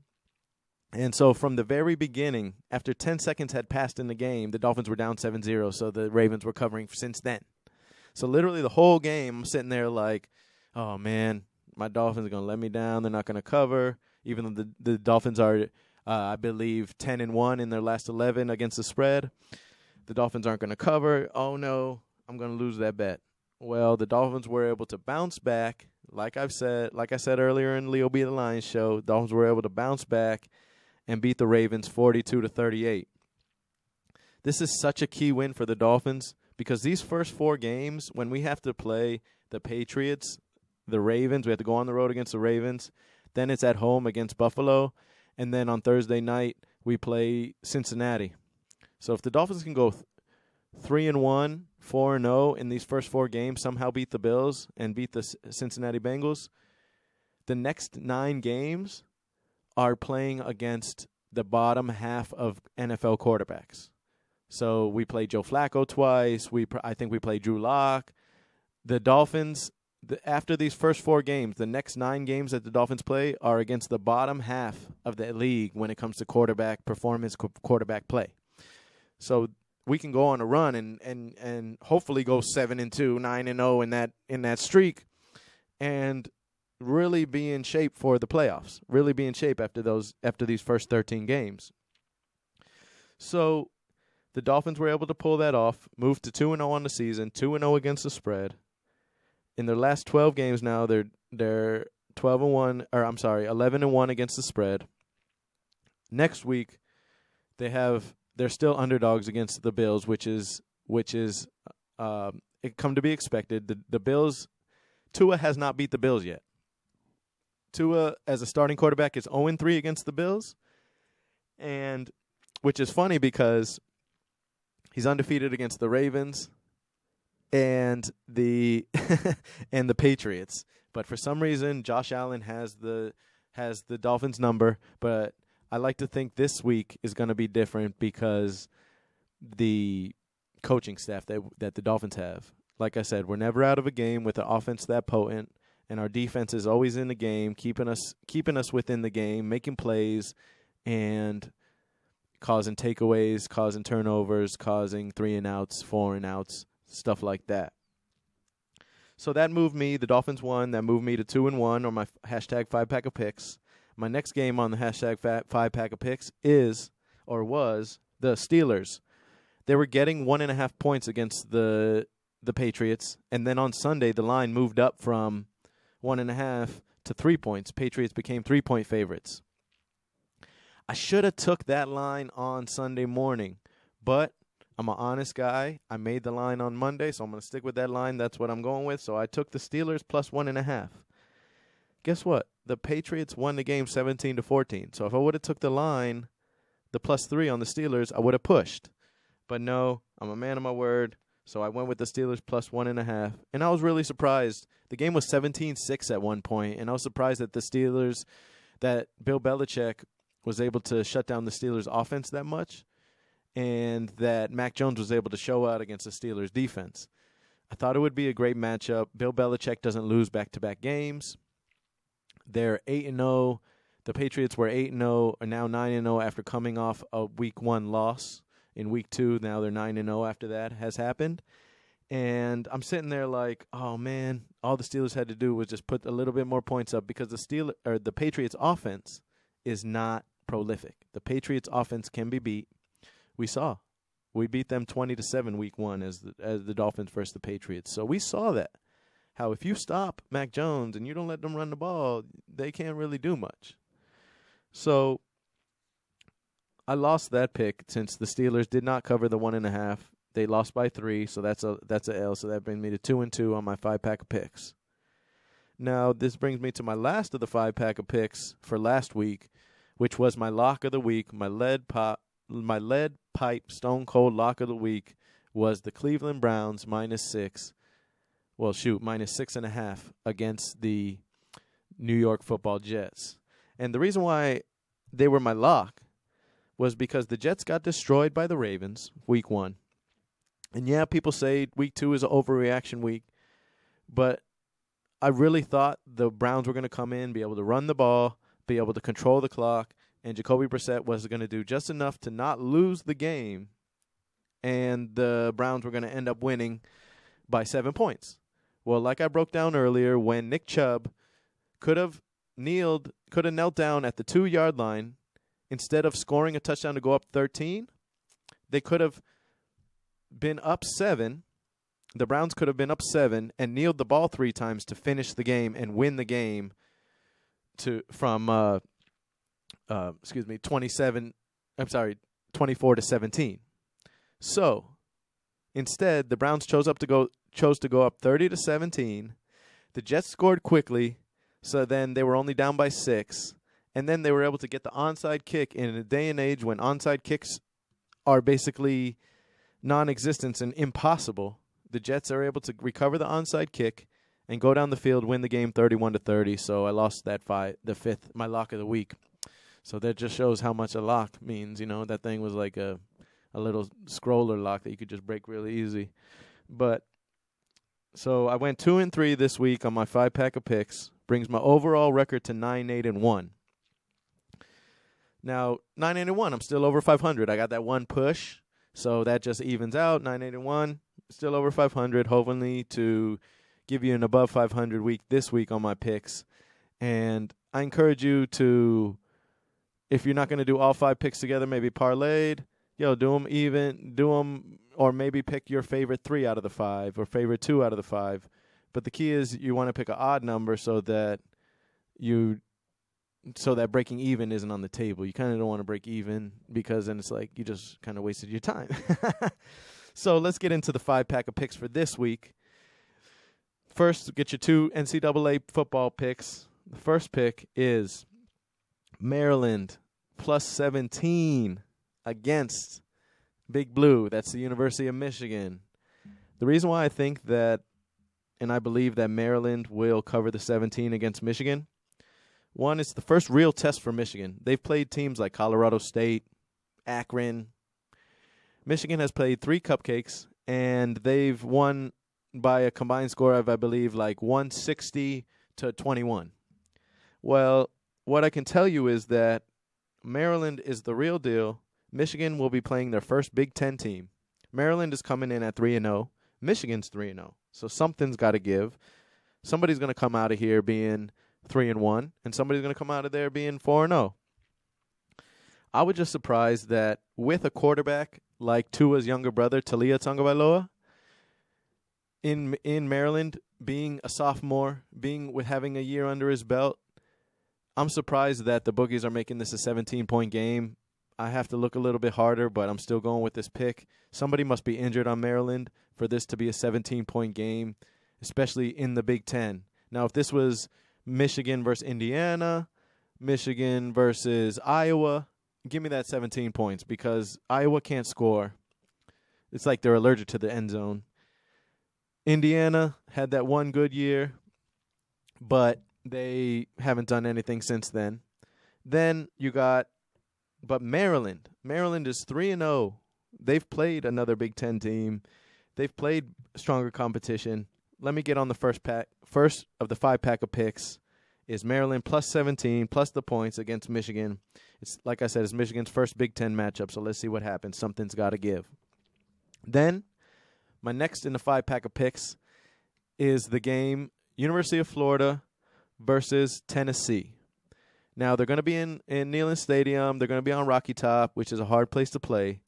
And so from the very beginning, after 10 seconds had passed in the game, the Dolphins were down 7-0, so the Ravens were covering since then. So literally the whole game, I'm sitting there like, oh, man, my Dolphins are going to let me down. They're not going to cover, even though the Dolphins are, I believe, 10-1 in their last 11 against the spread. The Dolphins aren't going to cover. Oh, no, I'm going to lose that bet. Well, the Dolphins were able to bounce back. Like I said earlier in Leo B. the Lions show, the Dolphins were able to bounce back and beat the Ravens 42-38. This is such a key win for the Dolphins because these first 4 games, when we have to play the Patriots, the Ravens, we have to go on the road against the Ravens, then it's at home against Buffalo, and then on Thursday night we play Cincinnati. So if the Dolphins can go 3-1, 4-0 in these first 4 games, somehow beat the Bills and beat the Cincinnati Bengals, the next 9 games are playing against the bottom half of NFL quarterbacks. So we play Joe Flacco twice. I think we play Drew Lock. The Dolphins, after these first 4 games, the next 9 games that the Dolphins play are against the bottom half of the league when it comes to quarterback performance, quarterback play. So we can go on a run and hopefully go 7-2, 9-0 in that streak, and really be in shape for the playoffs. Really be in shape after these first 13 games. So the Dolphins were able to pull that off, move to 2-0 on the season, 2-0 against the spread. In their last 12 games now, they're 11-1 against the spread. Next week, they're still underdogs against the Bills, which is it come to be expected. The Bills, Tua has not beat the Bills yet. Tua, as a starting quarterback, is 0-3 against the Bills, and which is funny because he's undefeated against the Ravens and the and the Patriots. But for some reason, Josh Allen has the Dolphins number, but I like to think this week is going to be different because the coaching staff that the Dolphins have. Like I said, we're never out of a game with an offense that potent, and our defense is always in the game, keeping us within the game, making plays, and causing takeaways, causing turnovers, causing 3-and-outs, 4-and-outs, stuff like that. So that moved me. The Dolphins won. That moved me to 2-1 on my hashtag 5-pack of picks. My next game on the hashtag 5-pack of picks was the Steelers. They were getting 1.5 points against the Patriots, and then on Sunday the line moved up from 1.5 to 3 points. Patriots became 3-point favorites. I should have took that line on Sunday morning, but I'm an honest guy. I made the line on Monday, so I'm going to stick with that line. That's what I'm going with. So I took the Steelers plus 1.5. Guess what? The Patriots won the game 17-14. So if I would have took the line, the +3 on the Steelers, I would have pushed. But no, I'm a man of my word. So I went with the Steelers plus 1.5. And I was really surprised. The game was 17-6 at one point, and I was surprised that the Steelers, that Bill Belichick was able to shut down the Steelers' offense that much, and that Mac Jones was able to show out against the Steelers' defense. I thought it would be a great matchup. Bill Belichick doesn't lose back-to-back games. They're 8-0. The Patriots were 8-0, are now 9-0 after coming off a Week 1 loss. In Week 2, now they're 9-0 after that has happened. And I'm sitting there like, oh, man, all the Steelers had to do was just put a little bit more points up because the Patriots' offense is not prolific. The Patriots' offense can be beat. We saw. We beat them 20-7 Week 1 as the Dolphins versus the Patriots. So we saw that. How if you stop Mac Jones and you don't let them run the ball, they can't really do much. So I lost that pick since the Steelers did not cover the 1.5. They lost by 3, so that's a L. So that brings me to 2-2 on my 5-pack of picks. Now this brings me to my last of the 5-pack of picks for last week, which was my lock of the week, my lead pipe stone cold lock of the week was the Cleveland Browns -6. Well, -6.5 against the New York Football Jets. And the reason why they were my lock was because the Jets got destroyed by the Ravens Week 1. And yeah, people say Week 2 is an overreaction week, but I really thought the Browns were going to come in, be able to run the ball, be able to control the clock, and Jacoby Brissett was going to do just enough to not lose the game, and the Browns were going to end up winning by 7 points. Well, like I broke down earlier, when Nick Chubb could have knelt down at the 2-yard line, instead of scoring a touchdown to go up 13, they could have been up 7. The Browns could have been up 7 and kneeled the ball 3 times to finish the game and win the game from 24-17. So instead, the Browns chose to go up 30-17. The Jets scored quickly, so then they were only down by 6, and then they were able to get the onside kick in a day and age when onside kicks are basically non-existent and impossible. The Jets are able to recover the onside kick and go down the field, win the game 31-30. So I lost my lock of the week. So that just shows how much a lock means. You know, that thing was like a little scroller lock that you could just break really easy. But so I went 2-3 this week on my 5-pack of picks. Brings my overall record to 9-8-1. Now 9-8-1, I'm still over 500. I got that one push, so that just evens out. 9-8-1, still over 500. Hopefully to give you an above 500 week this week on my picks. And I encourage you to, if you're not going to do all 5 picks together, maybe parlayed. Do them even, or maybe pick your favorite 3 out of the 5 or favorite 2 out of the 5. But the key is you want to pick an odd number so that breaking even isn't on the table. You kind of don't want to break even because then it's like you just kind of wasted your time. So let's get into the 5-pack of picks for this week. First, get your 2 NCAA football picks. The first pick is Maryland +17 against Big Blue. That's the University of Michigan. The reason why I think that, and I believe that Maryland will cover the 17 against Michigan, one, it's the first real test for Michigan. They've played teams like Colorado State, Akron. Michigan has played 3 cupcakes, and they've won by a combined score of, I believe, like 160-21. Well, what I can tell you is that Maryland is the real deal. Michigan will be playing their first Big Ten team. Maryland is coming in at 3-0. Michigan's 3-0. So something's got to give. Somebody's going to come out of here being 3-1, and somebody's going to come out of there being 4-0. I was just surprised that with a quarterback like Tua's younger brother, Talia Tagovailoa, in Maryland, being a sophomore, having a year under his belt, I'm surprised that the bookies are making this a 17-point game. I have to look a little bit harder, but I'm still going with this pick. Somebody must be injured on Maryland for this to be a 17-point game, especially in the Big Ten. Now, if this was Michigan versus Indiana, Michigan versus Iowa, give me that 17 points because Iowa can't score. It's like they're allergic to the end zone. Indiana had that one good year, but they haven't done anything since then. Then you got, but Maryland. Maryland is 3-0. They've played another Big Ten team. They've played stronger competition. Let me get on the first of the 5-pack of picks is Maryland plus 17 plus the points against Michigan. It's like I said, it's Michigan's first Big Ten matchup, so let's see what happens. Something's got to give. Then my next in the 5-pack of picks is the game University of Florida versus Tennessee. Now, they're going to be in Neyland Stadium. They're going to be on Rocky Top, which is a hard place to play.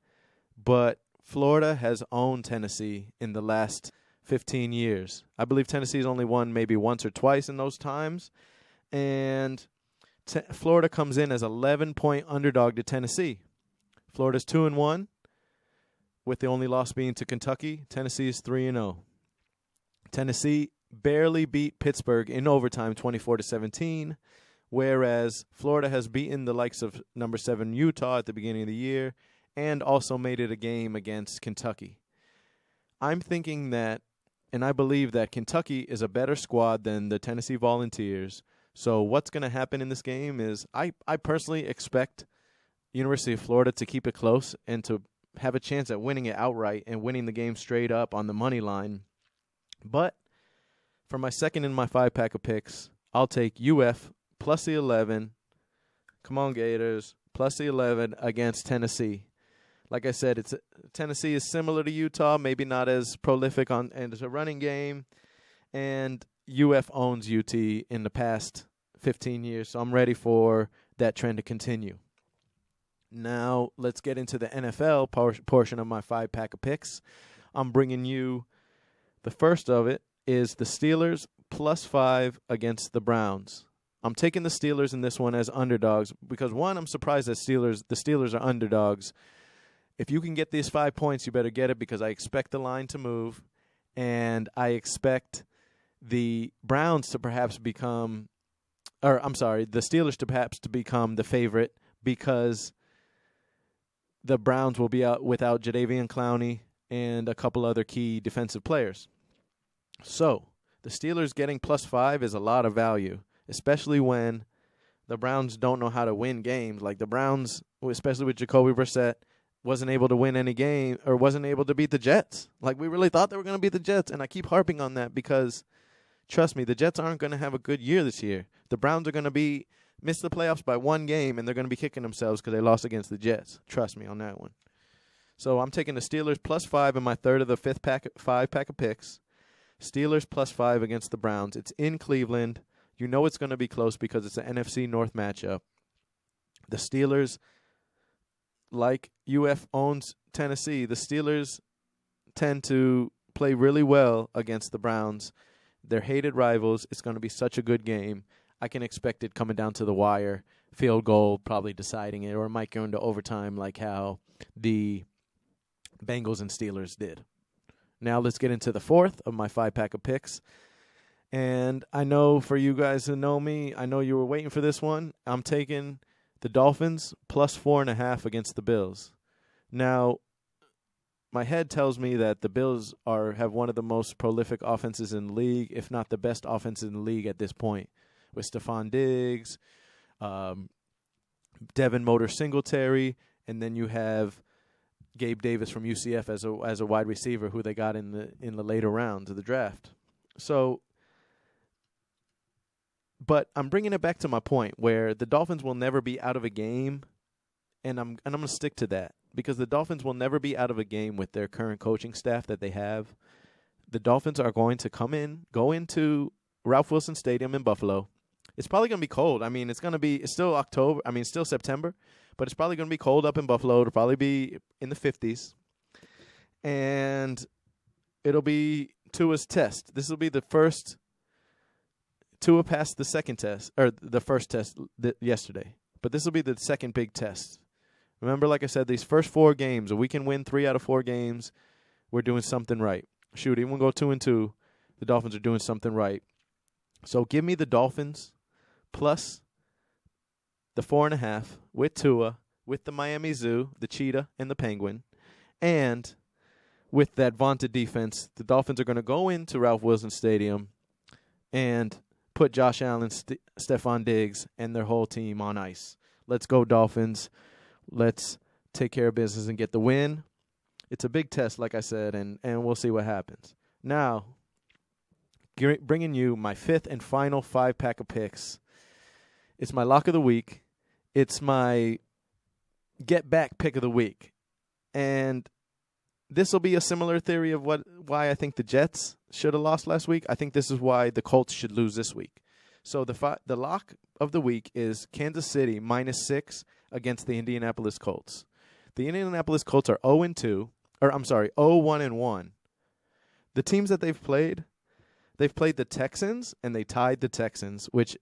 But Florida has owned Tennessee in the last 15 years. I believe Tennessee's only won maybe once or twice in those times. And Florida comes in as 11-point underdog to Tennessee. Florida's 2-1, with the only loss being to Kentucky. Tennessee is 3-0. Tennessee barely beat Pittsburgh in overtime 24-17, whereas Florida has beaten the likes of number 7 Utah at the beginning of the year and also made it a game against Kentucky. I'm thinking that, and I believe that Kentucky is a better squad than the Tennessee Volunteers. So what's going to happen in this game is I personally expect University of Florida to keep it close and to have a chance at winning it outright and winning the game straight up on the money line. But for my second in my 5-pack of picks, I'll take UF plus the 11. Come on, Gators. Plus the 11 against Tennessee. Like I said, Tennessee is similar to Utah, maybe not as prolific and it's a running game. And UF owns UT in the past 15 years, so I'm ready for that trend to continue. Now, let's get into the NFL portion of my 5-pack of picks. I'm bringing you the first of it is the Steelers plus 5 against the Browns. I'm taking the Steelers in this one as underdogs because, one, I'm surprised that the Steelers are underdogs. If you can get these 5 points, you better get it because I expect the line to move, and I expect the Browns to perhaps become – or, I'm sorry, the Steelers to perhaps to become the favorite because the Browns will be out without Jadeveon Clowney and a couple other key defensive players. So, the Steelers getting plus 5 is a lot of value, especially when the Browns don't know how to win games. Like the Browns, especially with Jacoby Brissett, wasn't able to win any game or wasn't able to beat the Jets. Like we really thought they were going to beat the Jets, and I keep harping on that because, trust me, the Jets aren't going to have a good year this year. The Browns are going to miss the playoffs by one game, and they're going to be kicking themselves because they lost against the Jets. Trust me on that one. So I'm taking the Steelers plus 5 in my third of the 5-pack of picks. Steelers plus 5 against the Browns. It's in Cleveland. You know it's going to be close because it's an NFC North matchup. The Steelers, like UF owns Tennessee, the Steelers tend to play really well against the Browns. They're hated rivals. It's going to be such a good game. I can expect it coming down to the wire, field goal probably deciding it, or it might go into overtime like how the Bengals and Steelers did. Now let's get into the fourth of my 5-pack of picks. And I know for you guys who know me, I know you were waiting for this one. I'm taking the Dolphins plus 4.5 against the Bills. Now, my head tells me that the Bills have one of the most prolific offenses in the league, if not the best offense in the league at this point, with Stephon Diggs, Devin Motor Singletary, and then you have Gabe Davis from UCF as a wide receiver who they got in the later rounds of the draft. So, but I'm bringing it back to my point where the Dolphins will never be out of a game, and I'm going to stick to that because the Dolphins will never be out of a game with their current coaching staff that they have. the Dolphins are going to go into Ralph Wilson Stadium in Buffalo. It's probably going to be cold. I mean, it's still October. I mean, it's still September, but it's probably going to be cold up in Buffalo. It'll probably be in the 50s. And it'll be Tua's test. This will be the first. Tua passed the second test, or the first test yesterday. But this will be the second big test. Remember, like I said, these first 4 games, if we can win 3 out of 4 games, we're doing something right. Shoot, even when we go 2-2, the Dolphins are doing something right. So give me the Dolphins plus the 4.5 with Tua, with the Miami Zoo, the cheetah, and the penguin. And with that vaunted defense, the Dolphins are going to go into Ralph Wilson Stadium and put Josh Allen, Stephon Diggs, and their whole team on ice. Let's go, Dolphins. Let's take care of business and get the win. It's a big test, like I said, and we'll see what happens. Now, bringing you my 5th and final 5-pack of picks. It's my lock of the week. It's my get-back pick of the week. And this will be a similar theory of why I think the Jets should have lost last week. I think this is why the Colts should lose this week. So the lock of the week is Kansas City -6 against the Indianapolis Colts. The Indianapolis Colts are 0-1. The teams that they've played the Texans, and they tied the Texans, which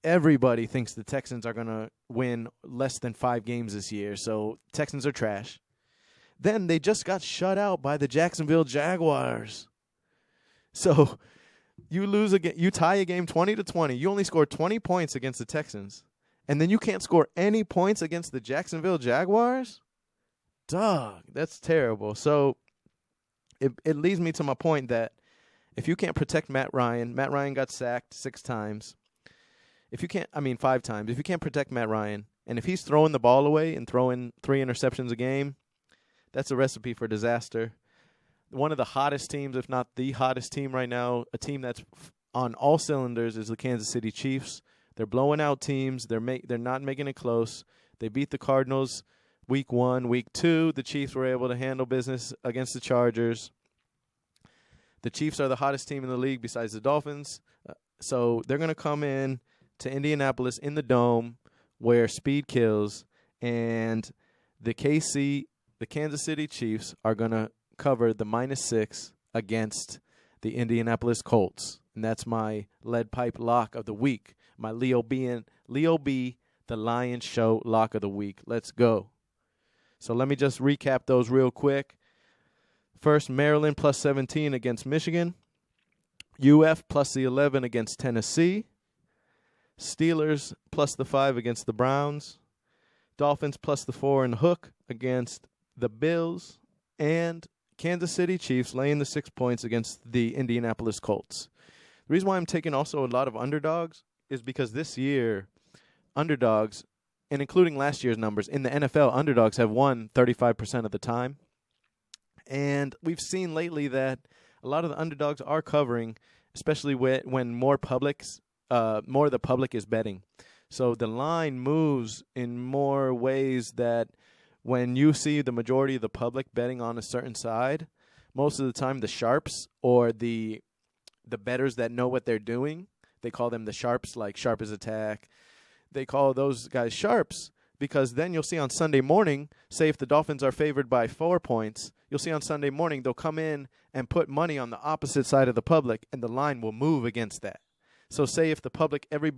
everybody thinks the Texans are going to win less than 5 games this year. So Texans are trash. Then they just got shut out by the Jacksonville Jaguars. So you tie a game 20-20. You only score 20 points against the Texans, and then you can't score any points against the Jacksonville Jaguars? Dog, that's terrible. So it leads me to my point that if you can't protect Matt Ryan got sacked 5 times. If you can't protect Matt Ryan, and if he's throwing the ball away and throwing 3 interceptions a game, that's a recipe for disaster. One of the hottest teams, if not the hottest team right now, a team that's on all cylinders, is the Kansas City Chiefs. They're blowing out teams. They're not making it close. They beat the Cardinals week 1. Week 2, the Chiefs were able to handle business against the Chargers. The Chiefs are the hottest team in the league besides the Dolphins. So they're going to come in to Indianapolis in the Dome where speed kills, and the Kansas City Chiefs are going to cover the -6 against the Indianapolis Colts. And that's my lead pipe lock of the week. My Leo B, the Lion Show lock of the week. Let's go. So let me just recap those real quick. First, Maryland +17 against Michigan. UF +11 against Tennessee. Steelers +5 against the Browns. Dolphins +4 and hook against the Bills. And Kansas City Chiefs laying the 6 points against the Indianapolis Colts. The reason why I'm taking also a lot of underdogs is because this year, underdogs, and including last year's numbers, in the NFL, underdogs have won 35% of the time. And we've seen lately that a lot of the underdogs are covering, especially when more of the public is betting. So the line moves in more ways that when you see the majority of the public betting on a certain side, most of the time the sharps or the bettors that know what they're doing, they call them the sharps, like Sharp as Attack. They call those guys sharps because then you'll see on Sunday morning, say if the Dolphins are favored by 4 points, you'll see on Sunday morning they'll come in and put money on the opposite side of the public, and the line will move against that. So say if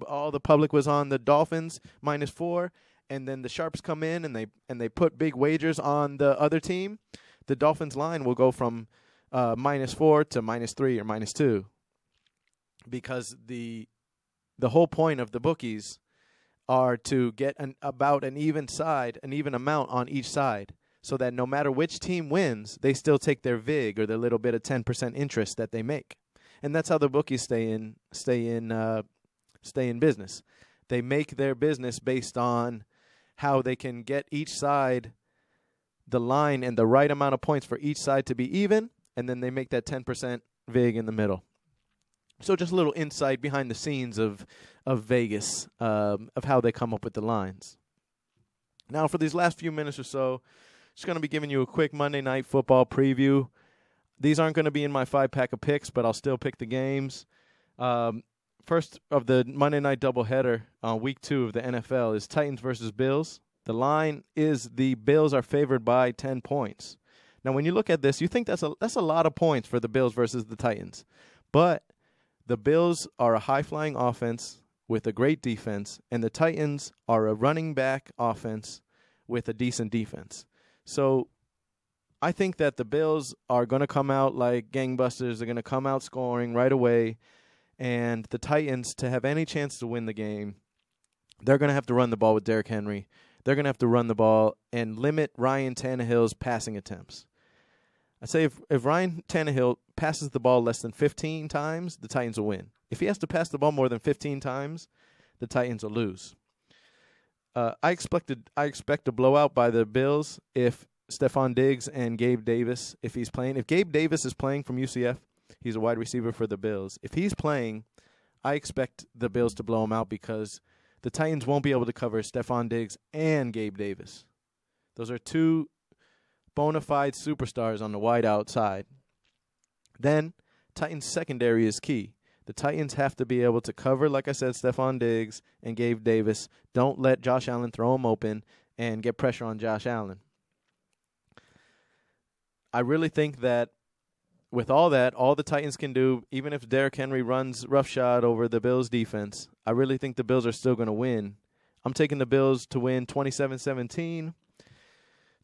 all the public was on the Dolphins -4, and then the sharps come in and they put big wagers on the other team, the Dolphins line will go from -4 to -3 or -2, because the whole point of the bookies are to get about an even amount on each side, so that no matter which team wins, they still take their vig or their little bit of 10% interest that they make. And that's how the bookies stay in business. They make their business based on how they can get each side the line and the right amount of points for each side to be even, and then they make that 10% vig in the middle. So just a little insight behind the scenes of Vegas, of how they come up with the lines. Now, for these last few minutes or so, just going to be giving you a quick Monday Night Football preview. These aren't going to be in my 5-pack of picks, but I'll still pick the games. First of the Monday night doubleheader on week 2 of the NFL is Titans versus Bills. The line is the Bills are favored by 10 points. Now, when you look at this, you think that's a lot of points for the Bills versus the Titans. But the Bills are a high-flying offense with a great defense, and the Titans are a running back offense with a decent defense. So I think that the Bills are going to come out like gangbusters. They're going to come out scoring right away. And the Titans, to have any chance to win the game, they're going to have to run the ball with Derrick Henry. They're going to have to run the ball and limit Ryan Tannehill's passing attempts. I say if Ryan Tannehill passes the ball less than 15 times, the Titans will win. If he has to pass the ball more than 15 times, the Titans will lose. I expect a blowout by the Bills if Stephon Diggs and Gabe Davis, if he's playing. If Gabe Davis is playing from UCF, he's a wide receiver for the Bills. If he's playing, I expect the Bills to blow him out because the Titans won't be able to cover Stephon Diggs and Gabe Davis. Those are two bona fide superstars on the wide outside. Then, Titans secondary is key. The Titans have to be able to cover, like I said, Stephon Diggs and Gabe Davis. Don't let Josh Allen throw him open and get pressure on Josh Allen. I really think that with all that, all the Titans can do, even if Derrick Henry runs roughshod over the Bills' defense, I really think the Bills are still going to win. I'm taking the Bills to win 27-17.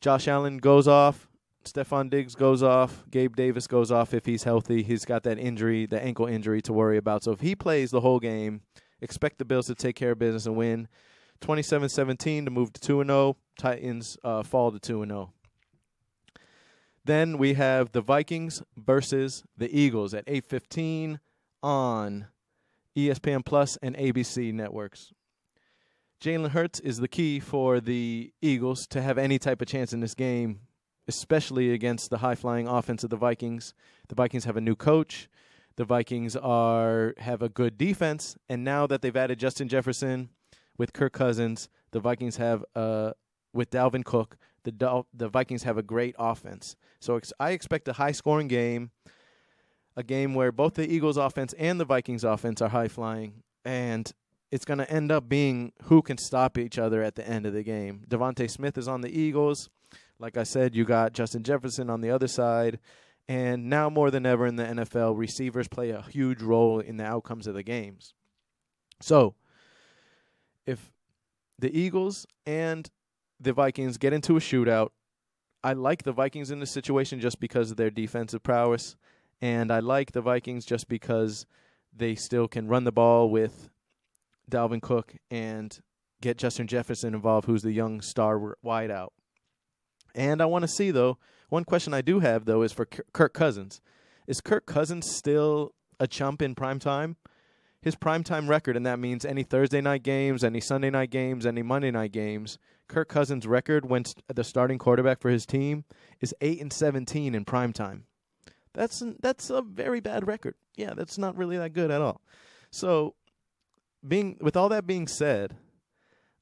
Josh Allen goes off. Stephon Diggs goes off. Gabe Davis goes off if he's healthy. He's got that injury, the ankle injury to worry about. So if he plays the whole game, expect the Bills to take care of business and win 27-17 to move to 2-0. Titans fall to 2-0. Then we have the Vikings versus the Eagles at 8:15 on ESPN Plus and ABC networks. Jalen Hurts is the key for the Eagles to have any type of chance in this game, especially against the high-flying offense of the Vikings. The Vikings have a new coach. The Vikings have a good defense. And now that they've added Justin Jefferson with Kirk Cousins, the Vikings have, with Dalvin Cook, the Vikings have a great offense. So I expect a high-scoring game, a game where both the Eagles' offense and the Vikings' offense are high-flying. And it's going to end up being who can stop each other at the end of the game. Devontae Smith is on the Eagles. Like I said, you got Justin Jefferson on the other side. And now more than ever in the NFL, receivers play a huge role in the outcomes of the games. So if the Eagles and the Vikings get into a shootout, I like the Vikings in this situation just because of their defensive prowess. And I like the Vikings just because they still can run the ball with Dalvin Cook and get Justin Jefferson involved, who's the young star wideout. And I want to see, though, one question I do have, though, is for Kirk Cousins. Is Kirk Cousins still a chump in primetime? His primetime record, and that means any Thursday night games, any Sunday night games, any Monday night games, Kirk Cousins' record when the starting quarterback for his team is 8-17 in primetime. That's a very bad record. Yeah, that's not really that good at all. So, with all that being said,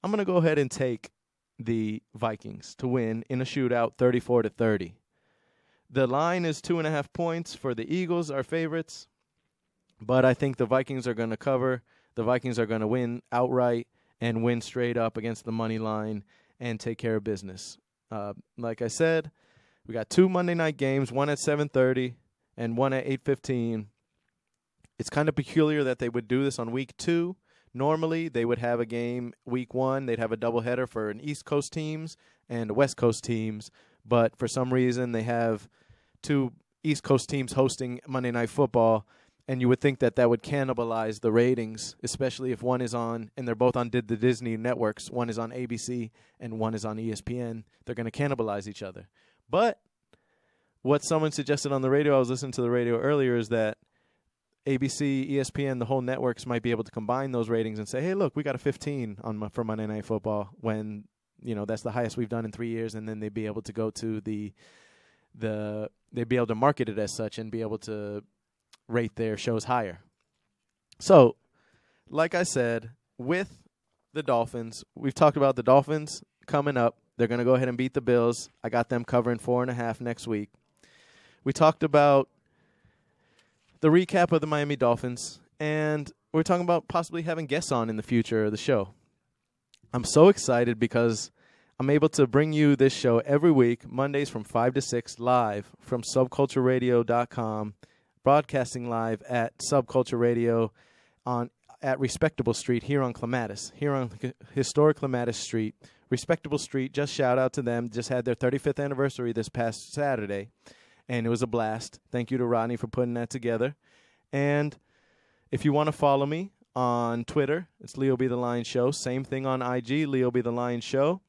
I'm going to go ahead and take the Vikings to win in a shootout 34-30. The line is 2.5 points for the Eagles, our favorites, but I think the Vikings are going to cover. The Vikings are going to win outright and win straight up against the money line and take care of business. Like I said, we got 2 Monday night games, one at 7:30 and one at 8:15. It's kind of peculiar that they would do this on week 2. Normally, they would have a game week 1. They'd have a doubleheader for an East Coast teams and West Coast teams. But for some reason, they have 2 East Coast teams hosting Monday Night Football. And you would think that would cannibalize the ratings, especially if one is on, and they're both on the Disney networks. One is on ABC and one is on ESPN. They're going to cannibalize each other. But what someone suggested on the radio, I was listening to the radio earlier, is that ABC, ESPN, the whole networks might be able to combine those ratings and say, hey, look, we got a 15 for Monday Night Football when, that's the highest we've done in 3 years, and then they'd be able to go to they'd be able to market it as such and be able to rate their shows higher. So, like I said, with the Dolphins, we've talked about the Dolphins coming up. They're going to go ahead and beat the Bills. I got them covering 4.5 next week. We talked about the recap of the Miami Dolphins, and we're talking about possibly having guests on in the future of the show. I'm so excited because I'm able to bring you this show every week, Mondays from 5 to 6, live from subcultureradio.com, broadcasting live at Subculture Radio at Respectable Street here on Clematis, here on historic Clematis Street. Respectable Street, just shout out to them, just had their 35th anniversary this past Saturday, and it was a blast. Thank you to Rodney for putting that together. And if you want to follow me on Twitter, it's Leo B. The Lion Show. Same thing on IG, Leo B. The Lion Show.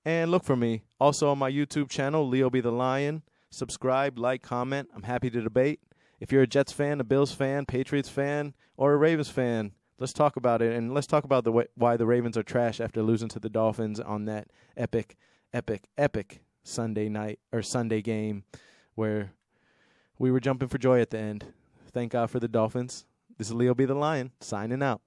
And look for me also on my YouTube channel, Leo B. The Lion. Subscribe, like, comment. I'm happy to debate. If you're a Jets fan, a Bills fan, Patriots fan, or a Ravens fan, let's talk about it. And let's talk about why the Ravens are trash after losing to the Dolphins on that epic Sunday night or Sunday game where we were jumping for joy at the end. Thank God for the Dolphins. This is Leo B. The Lion, signing out.